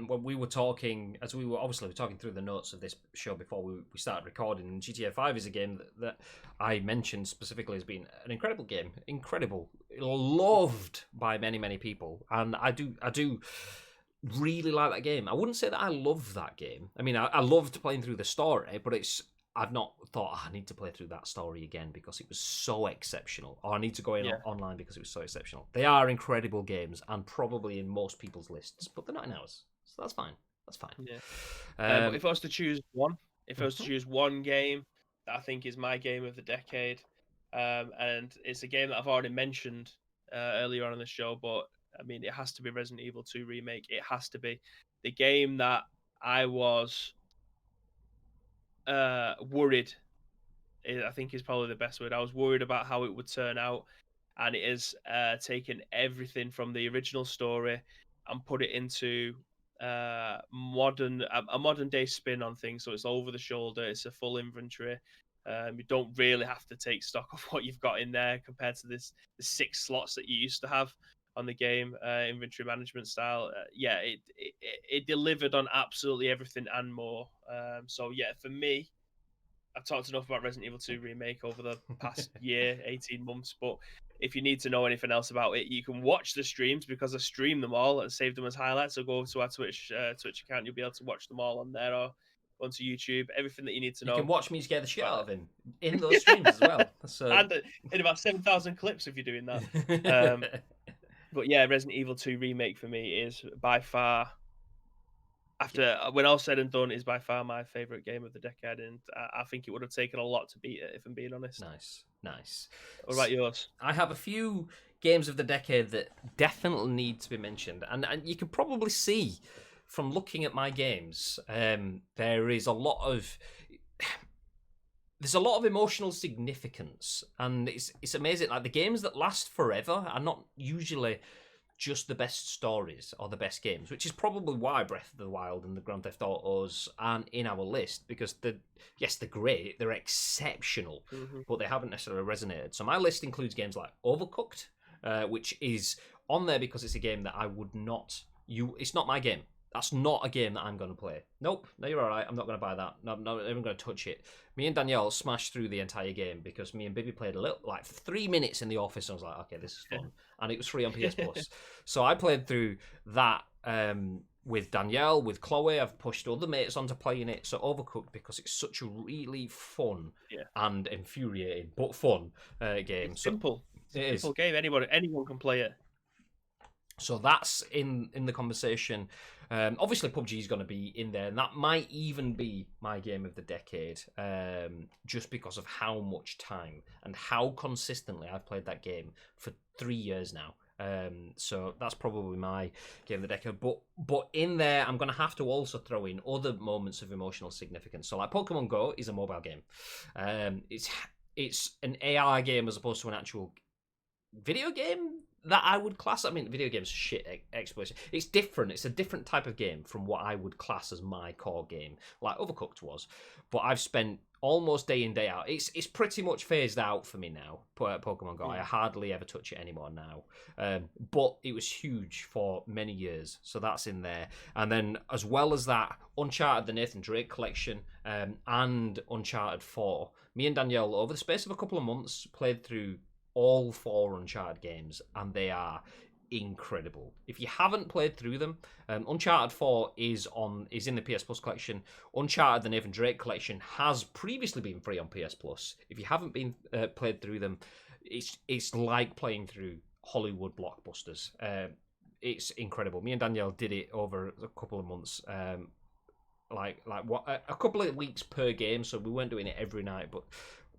[SPEAKER 1] When we were talking, as we were talking through the notes of this show before we started recording, and GTA 5 is a game that I mentioned specifically as being an incredible game. Incredible. Loved by many, many people. And I do really like that game. I wouldn't say that I love that game. I mean, I loved playing through the story, but I've not thought I need to play through that story again because it was so exceptional, or I need to go in online because it was so exceptional. They are incredible games and probably in most people's lists, but they're not in ours, so that's fine. Yeah.
[SPEAKER 2] But if I was to choose one game that I think is my game of the decade, and it's a game that I've already mentioned earlier on in the show, but I mean, it has to be Resident Evil 2 Remake. It has to be the game that I was worried, I think is probably the best word. I was worried about how it would turn out, and it has taken everything from the original story and put it into a modern day spin on things. So it's over the shoulder, it's a full inventory. You don't really have to take stock of what you've got in there compared to the 6 slots that you used to have on the game, inventory management style. It delivered on absolutely everything and more. So yeah, for me, I've talked enough about Resident Evil 2 Remake over the past year, 18 months, but if you need to know anything else about it, you can watch the streams, because I stream them all and save them as highlights. So go over to our Twitch account, you'll be able to watch them all on there, or onto YouTube. Everything that you need to know.
[SPEAKER 1] You can watch me scare the shit out of him in those streams as well.
[SPEAKER 2] And in about 7,000 clips if you're doing that. But yeah, Resident Evil 2 Remake for me is by far after when all said and done, is by far my favorite game of the decade, and I think it would have taken a lot to beat it, if I'm being honest.
[SPEAKER 1] Nice.
[SPEAKER 2] What about yours?
[SPEAKER 1] I have a few games of the decade that definitely need to be mentioned, and you can probably see from looking at my games, there is a lot of there's a lot of emotional significance, and it's amazing. Like, the games that last forever are not usually just the best stories or the best games, which is probably why Breath of the Wild and the Grand Theft Autos aren't in our list, because they're great, they're exceptional, but they haven't necessarily resonated. So my list includes games like Overcooked, which is on there because it's a game that I would not. It's not my game. That's not a game that I'm going to play. Nope, no, you're all right. I'm not going to buy that. No, I'm not even going to touch it. Me and Danielle smashed through the entire game because me and Bibby played like 3 minutes in the office, and I was like, okay, this is fun. And it was free on PS Plus. So I played through that with Danielle, with Chloe. I've pushed other mates onto playing it. So Overcooked, because it's such a really fun and infuriating, but fun game.
[SPEAKER 2] It's simple.
[SPEAKER 1] It
[SPEAKER 2] simple game. Anyone can play it.
[SPEAKER 1] So that's in the conversation. Obviously, PUBG is going to be in there, and that might even be my game of the decade, just because of how much time and how consistently I've played that game for 3 years now. So that's probably my game of the decade. But in there, I'm going to have to also throw in other moments of emotional significance. So, like, Pokemon Go is a mobile game. It's an AR game as opposed to an actual video game that I would class. I mean, video games are shit exploration. It's different. It's a different type of game from what I would class as my core game, like Overcooked was. But I've spent almost day in, day out. It's pretty much phased out for me now, Pokemon Go. I hardly ever touch it anymore now. But it was huge for many years, so that's in there. And then, as well as that, Uncharted, the Nathan Drake collection, and Uncharted 4. Me and Danielle, over the space of a couple of months, played through all 4 Uncharted games, and they are incredible. If you haven't played through them, Uncharted 4 is in the PS Plus collection. Uncharted, the Nathan Drake collection, has previously been free on PS Plus. If you haven't been played through them, it's like playing through Hollywood blockbusters. It's incredible. Me and Danielle did it over a couple of months, like a couple of weeks per game. So we weren't doing it every night,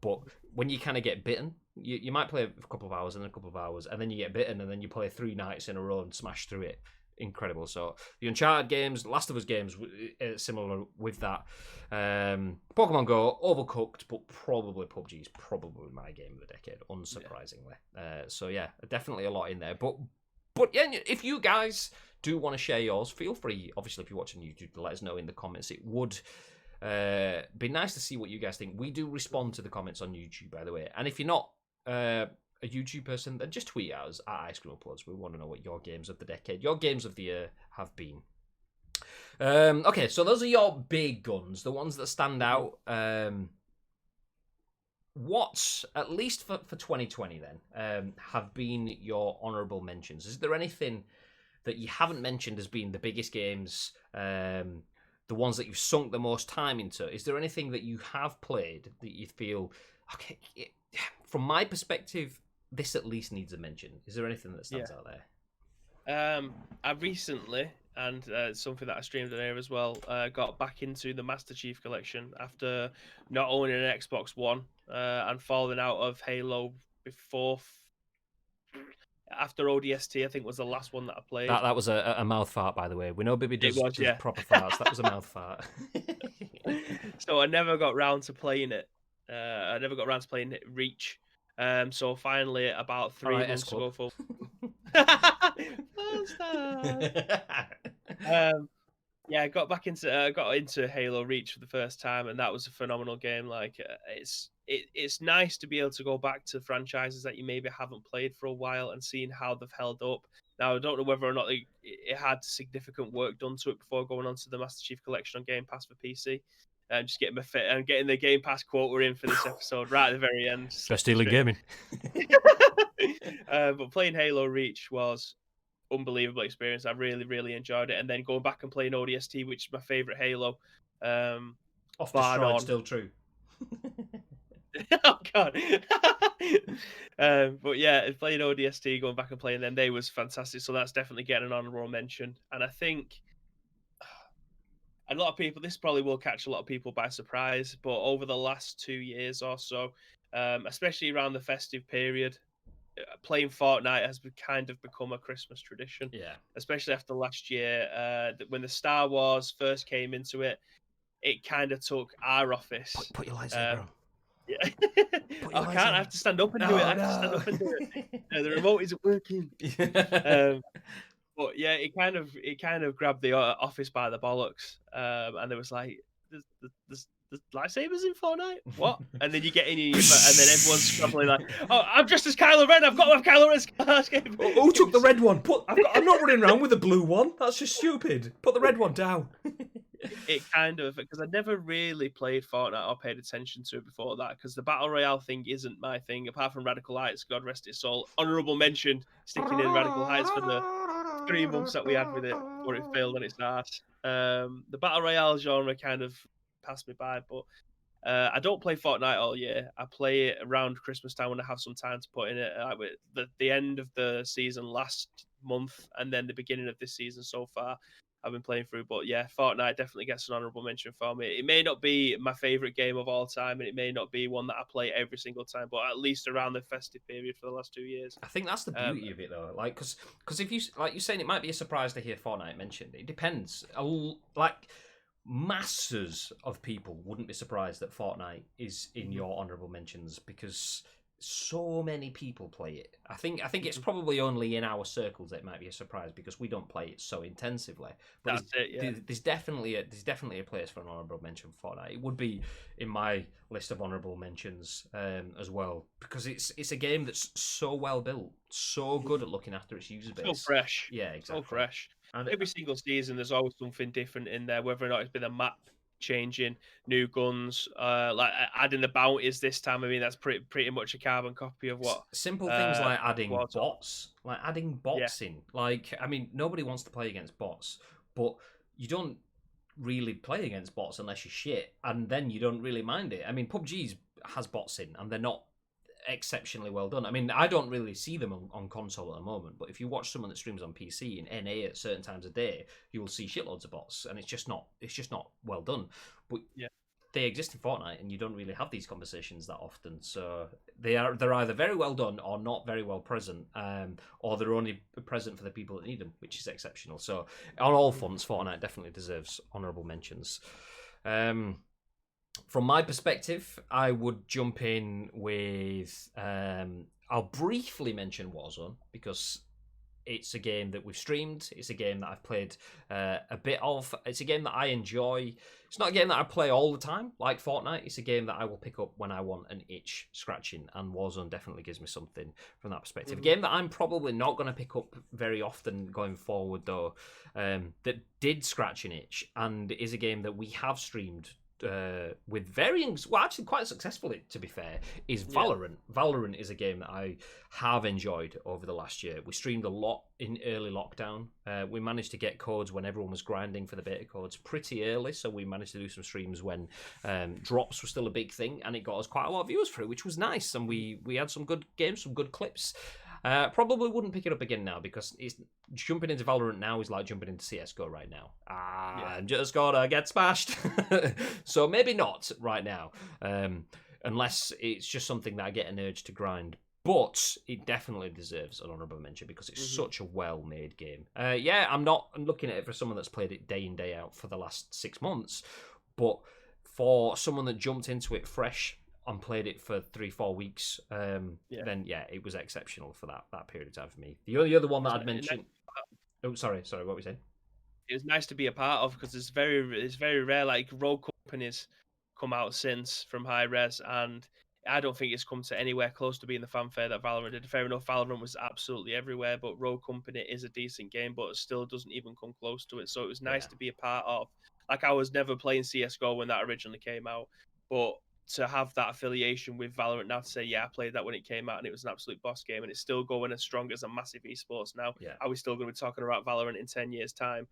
[SPEAKER 1] but when you kind of get bitten, you might play a couple of hours and a couple of hours, and then you get bitten, and then you play 3 nights in a row and smash through it. Incredible. So the Uncharted games, Last of Us games, similar with that. Pokemon Go, Overcooked, but probably PUBG is probably my game of the decade, unsurprisingly. So yeah, definitely a lot in there. But yeah, if you guys do want to share yours, feel free. Obviously, if you're watching YouTube, let us know in the comments. It would be nice to see what you guys think. We do respond to the comments on YouTube, by the way. And if you're not a YouTube person, then just tweet at us at Ice Cream Uploads. We want to know what your games of the decade, your games of the year have been. Okay, so those are your big guns, the ones that stand out. What, at least for 2020 then, have been your honourable mentions? Is there anything that you haven't mentioned as being the biggest games, the ones that you've sunk the most time into? Is there anything that you have played that you feel, okay, from my perspective, this at least needs a mention? Is there anything that stands out there?
[SPEAKER 2] I recently, and something that I streamed on here as well, got back into the Master Chief Collection after not owning an Xbox One and falling out of Halo before. After ODST, I think was the last one that I played.
[SPEAKER 1] That was a mouth fart, by the way. We know Bibby does proper farts. That was a mouth fart.
[SPEAKER 2] So I never got round to playing it. I never got around to playing Reach. So finally, about 3 months ago, I got into Halo Reach for the first time, and that was a phenomenal game. Like, it's nice to be able to go back to franchises that you maybe haven't played for a while and seeing how they've held up. Now, I don't know whether or not it had significant work done to it before going on to the Master Chief Collection on Game Pass for PC. And just getting getting the Game Pass quota in for this episode right at the very end.
[SPEAKER 1] Best stealing gaming.
[SPEAKER 2] But playing Halo Reach was unbelievable experience. I really, really enjoyed it. And then going back and playing ODST, which is my favorite Halo.
[SPEAKER 1] Off Destroyed, still true.
[SPEAKER 2] Oh god. But yeah, playing ODST, going back and playing them, they was fantastic. So that's definitely getting an honorable mention. And I think a lot of people, this probably will catch a lot of people by surprise, but over the last 2 years or so, especially around the festive period, playing Fortnite has kind of become a Christmas tradition.
[SPEAKER 1] Yeah.
[SPEAKER 2] Especially after last year, when the Star Wars first came into it, it kind of took our office.
[SPEAKER 1] Put your lightsaber on.
[SPEAKER 2] Yeah.
[SPEAKER 1] Put your
[SPEAKER 2] I can't. I have to stand up and do it. I have to stand up and do it. The remote isn't working. But yeah, it kind of grabbed the office by the bollocks, and it was like, there's lightsabers in Fortnite. What? And then you get in, and then everyone's scrambling like, oh, I'm dressed as Kylo Ren. I've got my Kylo Ren's casket.
[SPEAKER 1] Who took the red one? I'm not running around with the blue one. That's just stupid. Put the red one down.
[SPEAKER 2] It kind of, because I never really played Fortnite or paid attention to it before that, because the Battle Royale thing isn't my thing, apart from Radical Heights, God rest its soul. Honourable mention, sticking in Radical Heights for the 3 months that we had with it before it failed on its ass. The Battle Royale genre kind of passed me by, but I don't play Fortnite all year. I play it around Christmas time when I have some time to put in it. Like with the end of the season last month and then the beginning of this season so far, I've been playing through. But yeah, Fortnite definitely gets an honourable mention for me. It may not be my favourite game of all time, and it may not be one that I play every single time, but at least around the festive period for the last 2 years.
[SPEAKER 1] I think that's the beauty of it, though. Like, because if you, like you're saying, it might be a surprise to hear Fortnite mentioned. It depends. Like, masses of people wouldn't be surprised that Fortnite is in your honourable mentions because so many people play it. I think it's probably only in our circles that it might be a surprise because we don't play it so intensively. But
[SPEAKER 2] That's it. Yeah.
[SPEAKER 1] there's definitely a place for an honourable mention for Fortnite. It would be in my list of honourable mentions as well because it's a game that's so well built, so good at looking after its user base.
[SPEAKER 2] So fresh.
[SPEAKER 1] Yeah, exactly.
[SPEAKER 2] So fresh.
[SPEAKER 1] And
[SPEAKER 2] every single season, there's always something different in there, whether or not it's been a map changing, new guns, like adding the bounties this time. I mean, that's pretty much a carbon copy of what
[SPEAKER 1] simple things like adding
[SPEAKER 2] bots,
[SPEAKER 1] in. Like, I mean, nobody wants to play against bots, but you don't really play against bots unless you're shit, and then you don't really mind it. I mean, PUBG has bots in, and they're not exceptionally well done. I mean, I don't really see them on console at the moment, but if you watch someone that streams on PC in NA at certain times of day, you will see shitloads of bots, and it's just not well done. But
[SPEAKER 2] yeah,
[SPEAKER 1] they exist in Fortnite, and you don't really have these conversations that often. So they're either very well done or not very well present, or they're only present for the people that need them, which is exceptional. So on all fronts, Fortnite definitely deserves honourable mentions. From my perspective, I would jump in with... I'll briefly mention Warzone, because it's a game that we've streamed. It's a game that I've played a bit of. It's a game that I enjoy. It's not a game that I play all the time, like Fortnite. It's a game that I will pick up when I want an itch scratching, and Warzone definitely gives me something from that perspective. A game that I'm probably not going to pick up very often going forward, though, that did scratch an itch, and is a game that we have streamed with varying, well, actually quite successfully, to be fair, is Valorant. Valorant is a game that I have enjoyed over the last year. We streamed a lot in early lockdown. We managed to get codes when everyone was grinding for the beta codes pretty early, so we managed to do some streams when drops were still a big thing, and it got us quite a lot of viewers through, which was nice, and we had some good games, some good clips. Probably wouldn't pick it up again now, because jumping into Valorant now is like jumping into CSGO right now. I'm just gonna get smashed. So maybe not right now, unless it's just something that I get an urge to grind. But it definitely deserves an honourable mention because it's such a well-made game. I'm looking at it for someone that's played it day in, day out for the last 6 months. But for someone that jumped into it fresh and played it for 3-4 weeks, then it was exceptional for that period of time for me. The only other one that I'd mention... Oh, sorry, what were you saying?
[SPEAKER 2] It was nice to be a part of, because it's very rare. Like, rogue companies come out since from high res, and I don't think it's come to anywhere close to being the fanfare that Valorant did. Fair enough, Valorant was absolutely everywhere, but Rogue Company is a decent game, but it still doesn't even come close to it. So it was nice to be a part of. Like, I was never playing CSGO when that originally came out, but to have that affiliation with Valorant now, to say, I played that when it came out and it was an absolute boss game, and it's still going as strong as a massive esports now. Are we still going to be talking about Valorant in 10 years' time?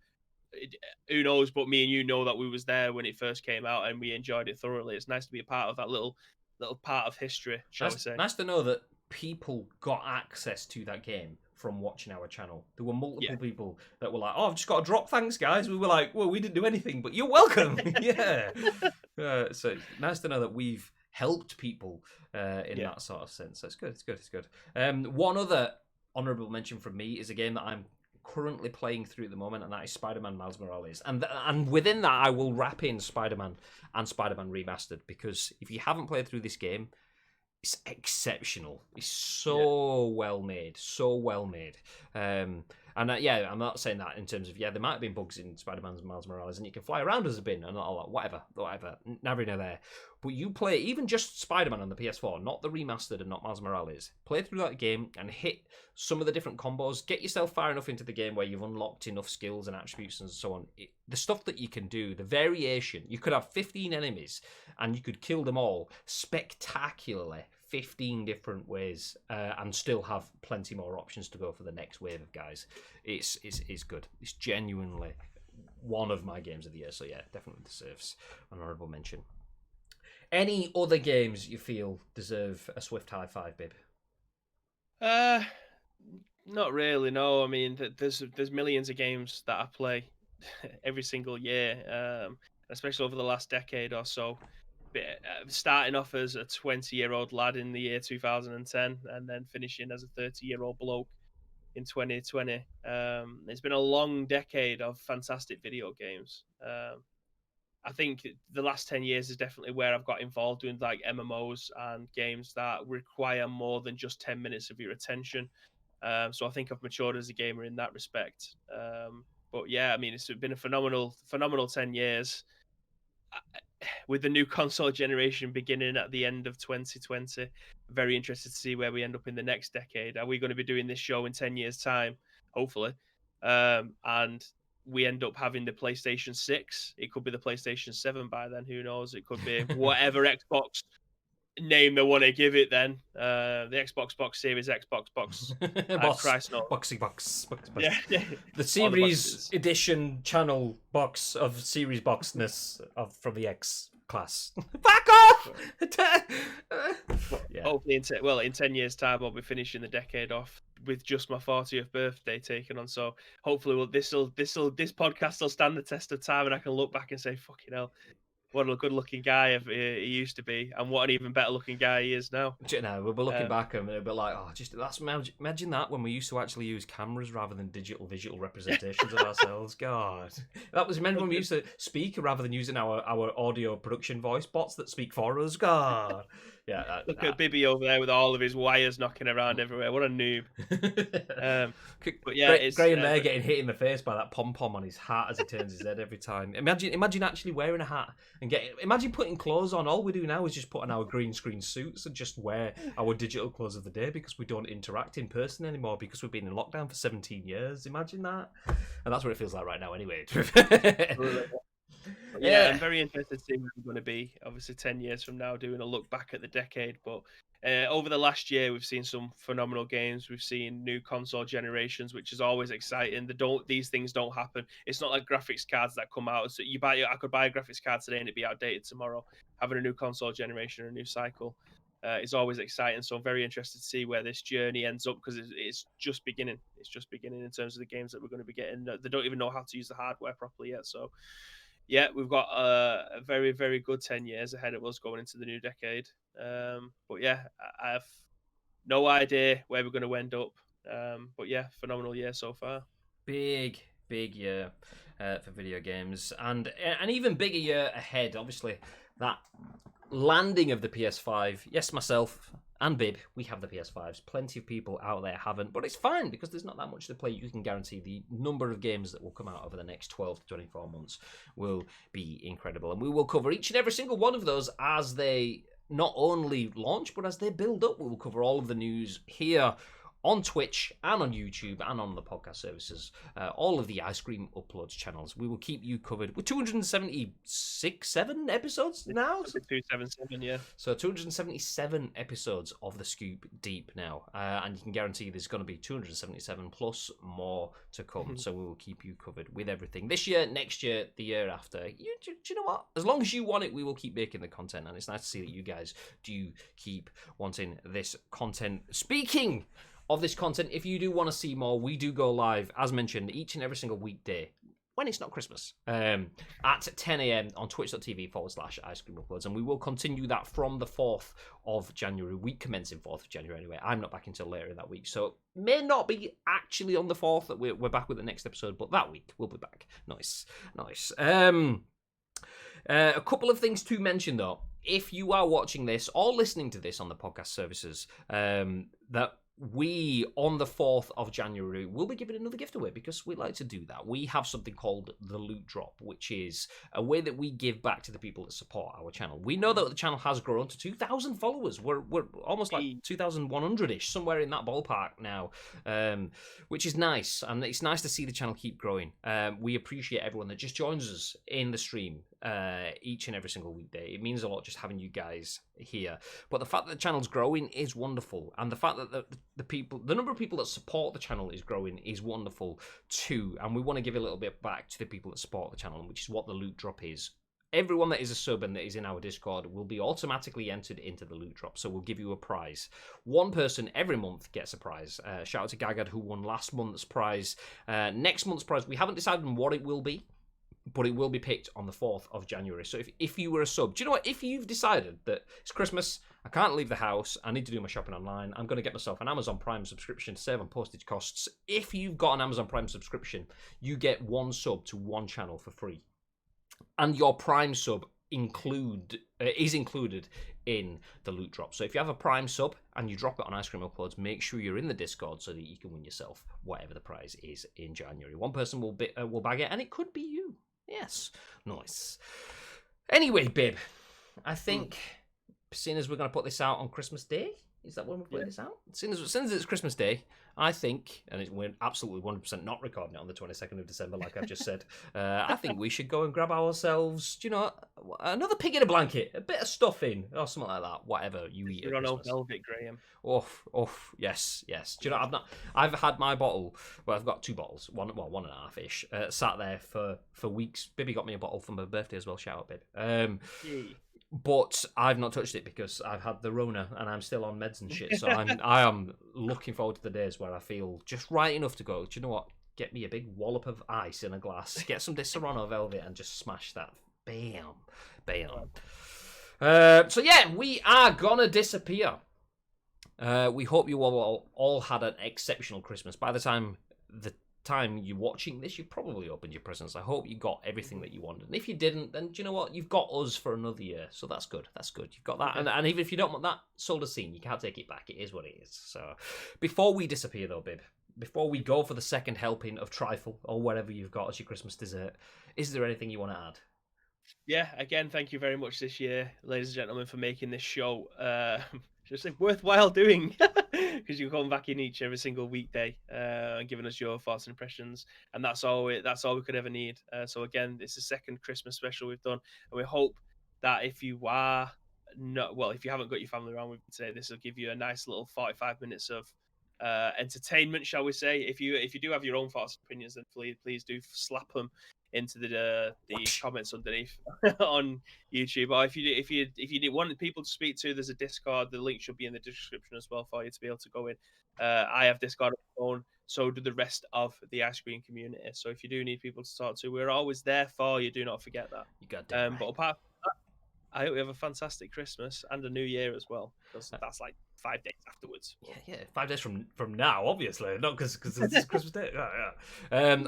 [SPEAKER 2] Who knows, but me and you know that we was there when it first came out and we enjoyed it thoroughly. It's nice to be a part of that little part of history, shall we say.
[SPEAKER 1] Nice to know that people got access to that game from watching our channel. There were multiple people that were like, "Oh, I've just got a drop, thanks guys." We were like, "Well, we didn't do anything, but you're welcome." Yeah. So it's nice to know that we've helped people in that sort of sense. So it's good. It's good. One other honourable mention from me is a game that I'm currently playing through at the moment, and that is Spider-Man Miles Morales. And within that, I will wrap in Spider-Man and Spider-Man Remastered, because if you haven't played through this game, it's exceptional. It's so well made, so well made. And I'm not saying that in terms of there might have been bugs in Spider-Man's Miles Morales, and you can fly around as a bin and all that, whatever, never know there. But you play even just Spider-Man on the PS4, not the remastered and not Miles Morales. Play through that game and hit some of the different combos. Get yourself far enough into the game where you've unlocked enough skills and attributes and so on. The stuff that you can do, the variation. You could have 15 enemies and you could kill them all spectacularly. 15 different ways, and still have plenty more options to go for the next wave of guys. It's good. It's genuinely one of my games of the year. So yeah, definitely deserves an honourable mention. Any other games you feel deserve a swift high five, Bib?
[SPEAKER 2] Not really. No, I mean, there's millions of games that I play every single year, especially over the last decade or so. Starting off as a 20-year-old lad in the year 2010 and then finishing as a 30-year-old bloke in 2020. It's been a long decade of fantastic video games. I think the last 10 years is definitely where I've got involved in like MMOs and games that require more than just 10 minutes of your attention. So I think I've matured as a gamer in that respect. But yeah, I mean, it's been a phenomenal 10 years. With the new console generation beginning at the end of 2020, very interested to see where we end up in the next decade. Are we going to be doing this show in 10 years' time? Hopefully. And we end up having the PlayStation 6. It could be the PlayStation 7 by then. Who knows? It could be whatever Xbox name they want to give it then. The Xbox Box Series, Xbox Box. Christ knows.
[SPEAKER 1] Box.
[SPEAKER 2] Yeah.
[SPEAKER 1] The Series Edition channel box of Series Boxness from the X class. Back off!
[SPEAKER 2] Hopefully, in 10 years' time, I'll be finishing the decade off with just my 40th birthday taken on. So hopefully, this podcast will stand the test of time, and I can look back and say, "Fucking hell, what a good-looking guy he used to be, and what an even better-looking guy he is now."
[SPEAKER 1] We'll be looking back and it'll be like, imagine that when we used to actually use cameras rather than digital visual representations of ourselves. God, that was when we used to speak rather than using our audio production voice bots that speak for us. God. Yeah,
[SPEAKER 2] look at Bibby over there with all of his wires knocking around everywhere. What a noob!
[SPEAKER 1] But yeah, Graham there getting hit in the face by that pom pom on his hat as he turns his head every time. Imagine actually wearing a hat and imagine putting clothes on. All we do now is just put on our green screen suits and just wear our digital clothes of the day because we don't interact in person anymore because we've been in lockdown for 17 years. Imagine that, and that's what it feels like right now, anyway.
[SPEAKER 2] Yeah, I'm very interested to see where we're going to be. Obviously, 10 years from now, doing a look back at the decade. But over the last year, we've seen some phenomenal games. We've seen new console generations, which is always exciting. These things don't happen. It's not like graphics cards that come out. So I could buy a graphics card today and it'd be outdated tomorrow. Having a new console generation or a new cycle is always exciting. So I'm very interested to see where this journey ends up because it's just beginning. It's just beginning in terms of the games that we're going to be getting. They don't even know how to use the hardware properly yet. So yeah, we've got a very, very good 10 years ahead of us going into the new decade. But yeah, I have no idea where we're going to end up. But yeah, phenomenal year so far.
[SPEAKER 1] Big year for video games, and an even bigger year ahead. Obviously, that landing of the PS5. Yes, myself and Bib, we have the PS5s. Plenty of people out there haven't, but it's fine because there's not that much to play. You can guarantee the number of games that will come out over the next 12 to 24 months will be incredible. And we will cover each and every single one of those as they not only launch, but as they build up. We will cover all of the news here on Twitch and on YouTube and on the podcast services, all of the Ice Cream Uploads channels. We will keep you covered with 7 episodes now?
[SPEAKER 2] 277, yeah.
[SPEAKER 1] So 277 episodes of The Scoop Deep now. And you can guarantee there's going to be 277 plus more to come. So we will keep you covered with everything. This year, next year, the year after. Do you know what? As long as you want it, we will keep making the content. And it's nice to see that you guys do keep wanting this content. Speaking of this content. If you do want to see more, we do go live, as mentioned, each and every single weekday when it's not Christmas, at 10 a.m. on twitch.tv/Ice Cream Uploads, and we will continue that from the 4th of January, week commencing 4th of January anyway. I'm not back until later in that week, so it may not be actually on the 4th that we're back with the next episode, but that week we'll be back. Nice. A couple of things to mention, though. If you are watching this or listening to this on the podcast services, that we, on the 4th of January, will be giving another gift away because we like to do that. We have something called the Loot Drop, which is a way that we give back to the people that support our channel. We know that the channel has grown to 2,000 followers. We're almost like 2,100-ish, somewhere in that ballpark now, which is nice. And it's nice to see the channel keep growing. We appreciate everyone that just joins us in the stream each and every single weekday. It means a lot just having you guys here. But the fact that the channel's growing is wonderful, and the fact that the number of people that support the channel is growing is wonderful too. And we want to give a little bit back to the people that support the channel, which is what the Loot Drop is. Everyone that is a sub and that is in our Discord will be automatically entered into the Loot Drop, so we'll give you a prize. One person every month gets a prize. Shout out to Gagad, who won last month's prize. Next month's prize, we haven't decided on what it will be, but it will be picked on the 4th of January. So if you were a sub, do you know what? If you've decided that it's Christmas, I can't leave the house, I need to do my shopping online, I'm going to get myself an Amazon Prime subscription to save on postage costs. If you've got an Amazon Prime subscription, you get one sub to one channel for free. And your Prime sub is included in the Loot Drop. So if you have a Prime sub and you drop it on Ice Cream Uploads, make sure you're in the Discord so that you can win yourself whatever the prize is in January. One person will bag it, and it could be you. Yes, nice. Anyway, Bib, I think, seeing as we're going to put this out on Christmas Day, is that when we're putting this out? Seeing as it's Christmas Day, I think, and we're absolutely 100% not recording it on the 22nd of December, like I've just said, I think we should go and grab ourselves, another pig in a blanket, a bit of stuffing, or something like that, whatever you eat at Christmas.
[SPEAKER 2] Velvet, Graham.
[SPEAKER 1] Yes. Do you know, I've had my bottle, well, I've got two bottles, one and a half-ish, sat there for weeks. Bibby got me a bottle for my birthday as well, shout out, Bib. But I've not touched it because I've had the Rona and I'm still on meds and shit. So I am looking forward to the days where I feel just right enough to go, do you know what? Get me a big wallop of ice in a glass. Get some Serrano Velvet and just smash that. Bam. So yeah, we are gonna disappear. We hope you all had an exceptional Christmas. By the time you're watching this, you probably opened your presents. I hope you got everything that you wanted, and if you didn't, then do you know what, you've got us for another year, so that's good. You've got that, and even if you don't want that sold as seen, you can't take it back. It is what it is. So before we disappear though, Bib, before we go for the second helping of trifle or whatever you've got as your Christmas dessert, is there anything you want to add?
[SPEAKER 2] Yeah, again, thank you very much this year, ladies and gentlemen, for making this show just worthwhile doing, because you come back in each every single weekday and giving us your thoughts and impressions, and that's all we could ever need. So again, it's the second Christmas special we've done, and we hope that if you haven't got your family around with you today, this will give you a nice little 45 minutes of entertainment, shall we say. If you do have your own thoughts and opinions, then please do slap them into the comments underneath on YouTube. Or if you want people to speak to, there's a Discord. The link should be in the description as well for you to be able to go in. I have Discord on my own, so do the rest of the ice cream community. So if you do need people to talk to, we're always there for you. Do not forget that.
[SPEAKER 1] You got that.
[SPEAKER 2] But apart from that, I hope we have a fantastic Christmas and a New Year as well, because that's like 5 days afterwards.
[SPEAKER 1] Yeah, 5 days from now, obviously, not because it's Christmas Day. Yeah.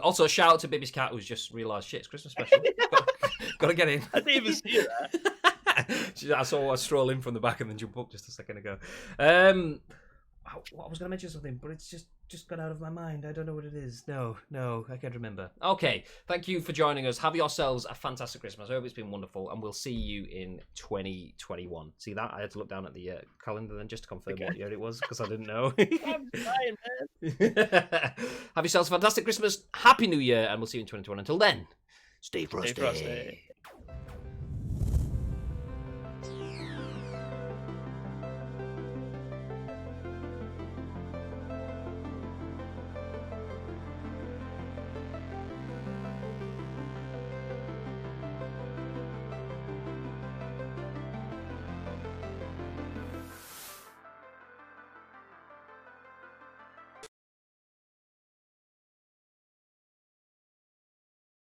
[SPEAKER 1] Also, shout out to Bibby's cat who's just realised, shit, it's Christmas special. got to get in.
[SPEAKER 2] I didn't even see that.
[SPEAKER 1] I saw her stroll in from the back and then jump up just a second ago. I was going to mention something, but it's just got out of my mind. I don't know what it is. No, I can't remember. Okay, thank you for joining us. Have yourselves a fantastic Christmas. I hope it's been wonderful, and we'll see you in 2021. See that? I had to look down at the calendar then just to confirm what year it was, because I didn't know.
[SPEAKER 2] I'm trying, man.
[SPEAKER 1] Have yourselves a fantastic Christmas. Happy New Year, and we'll see you in 2021. Until then, stay frosty.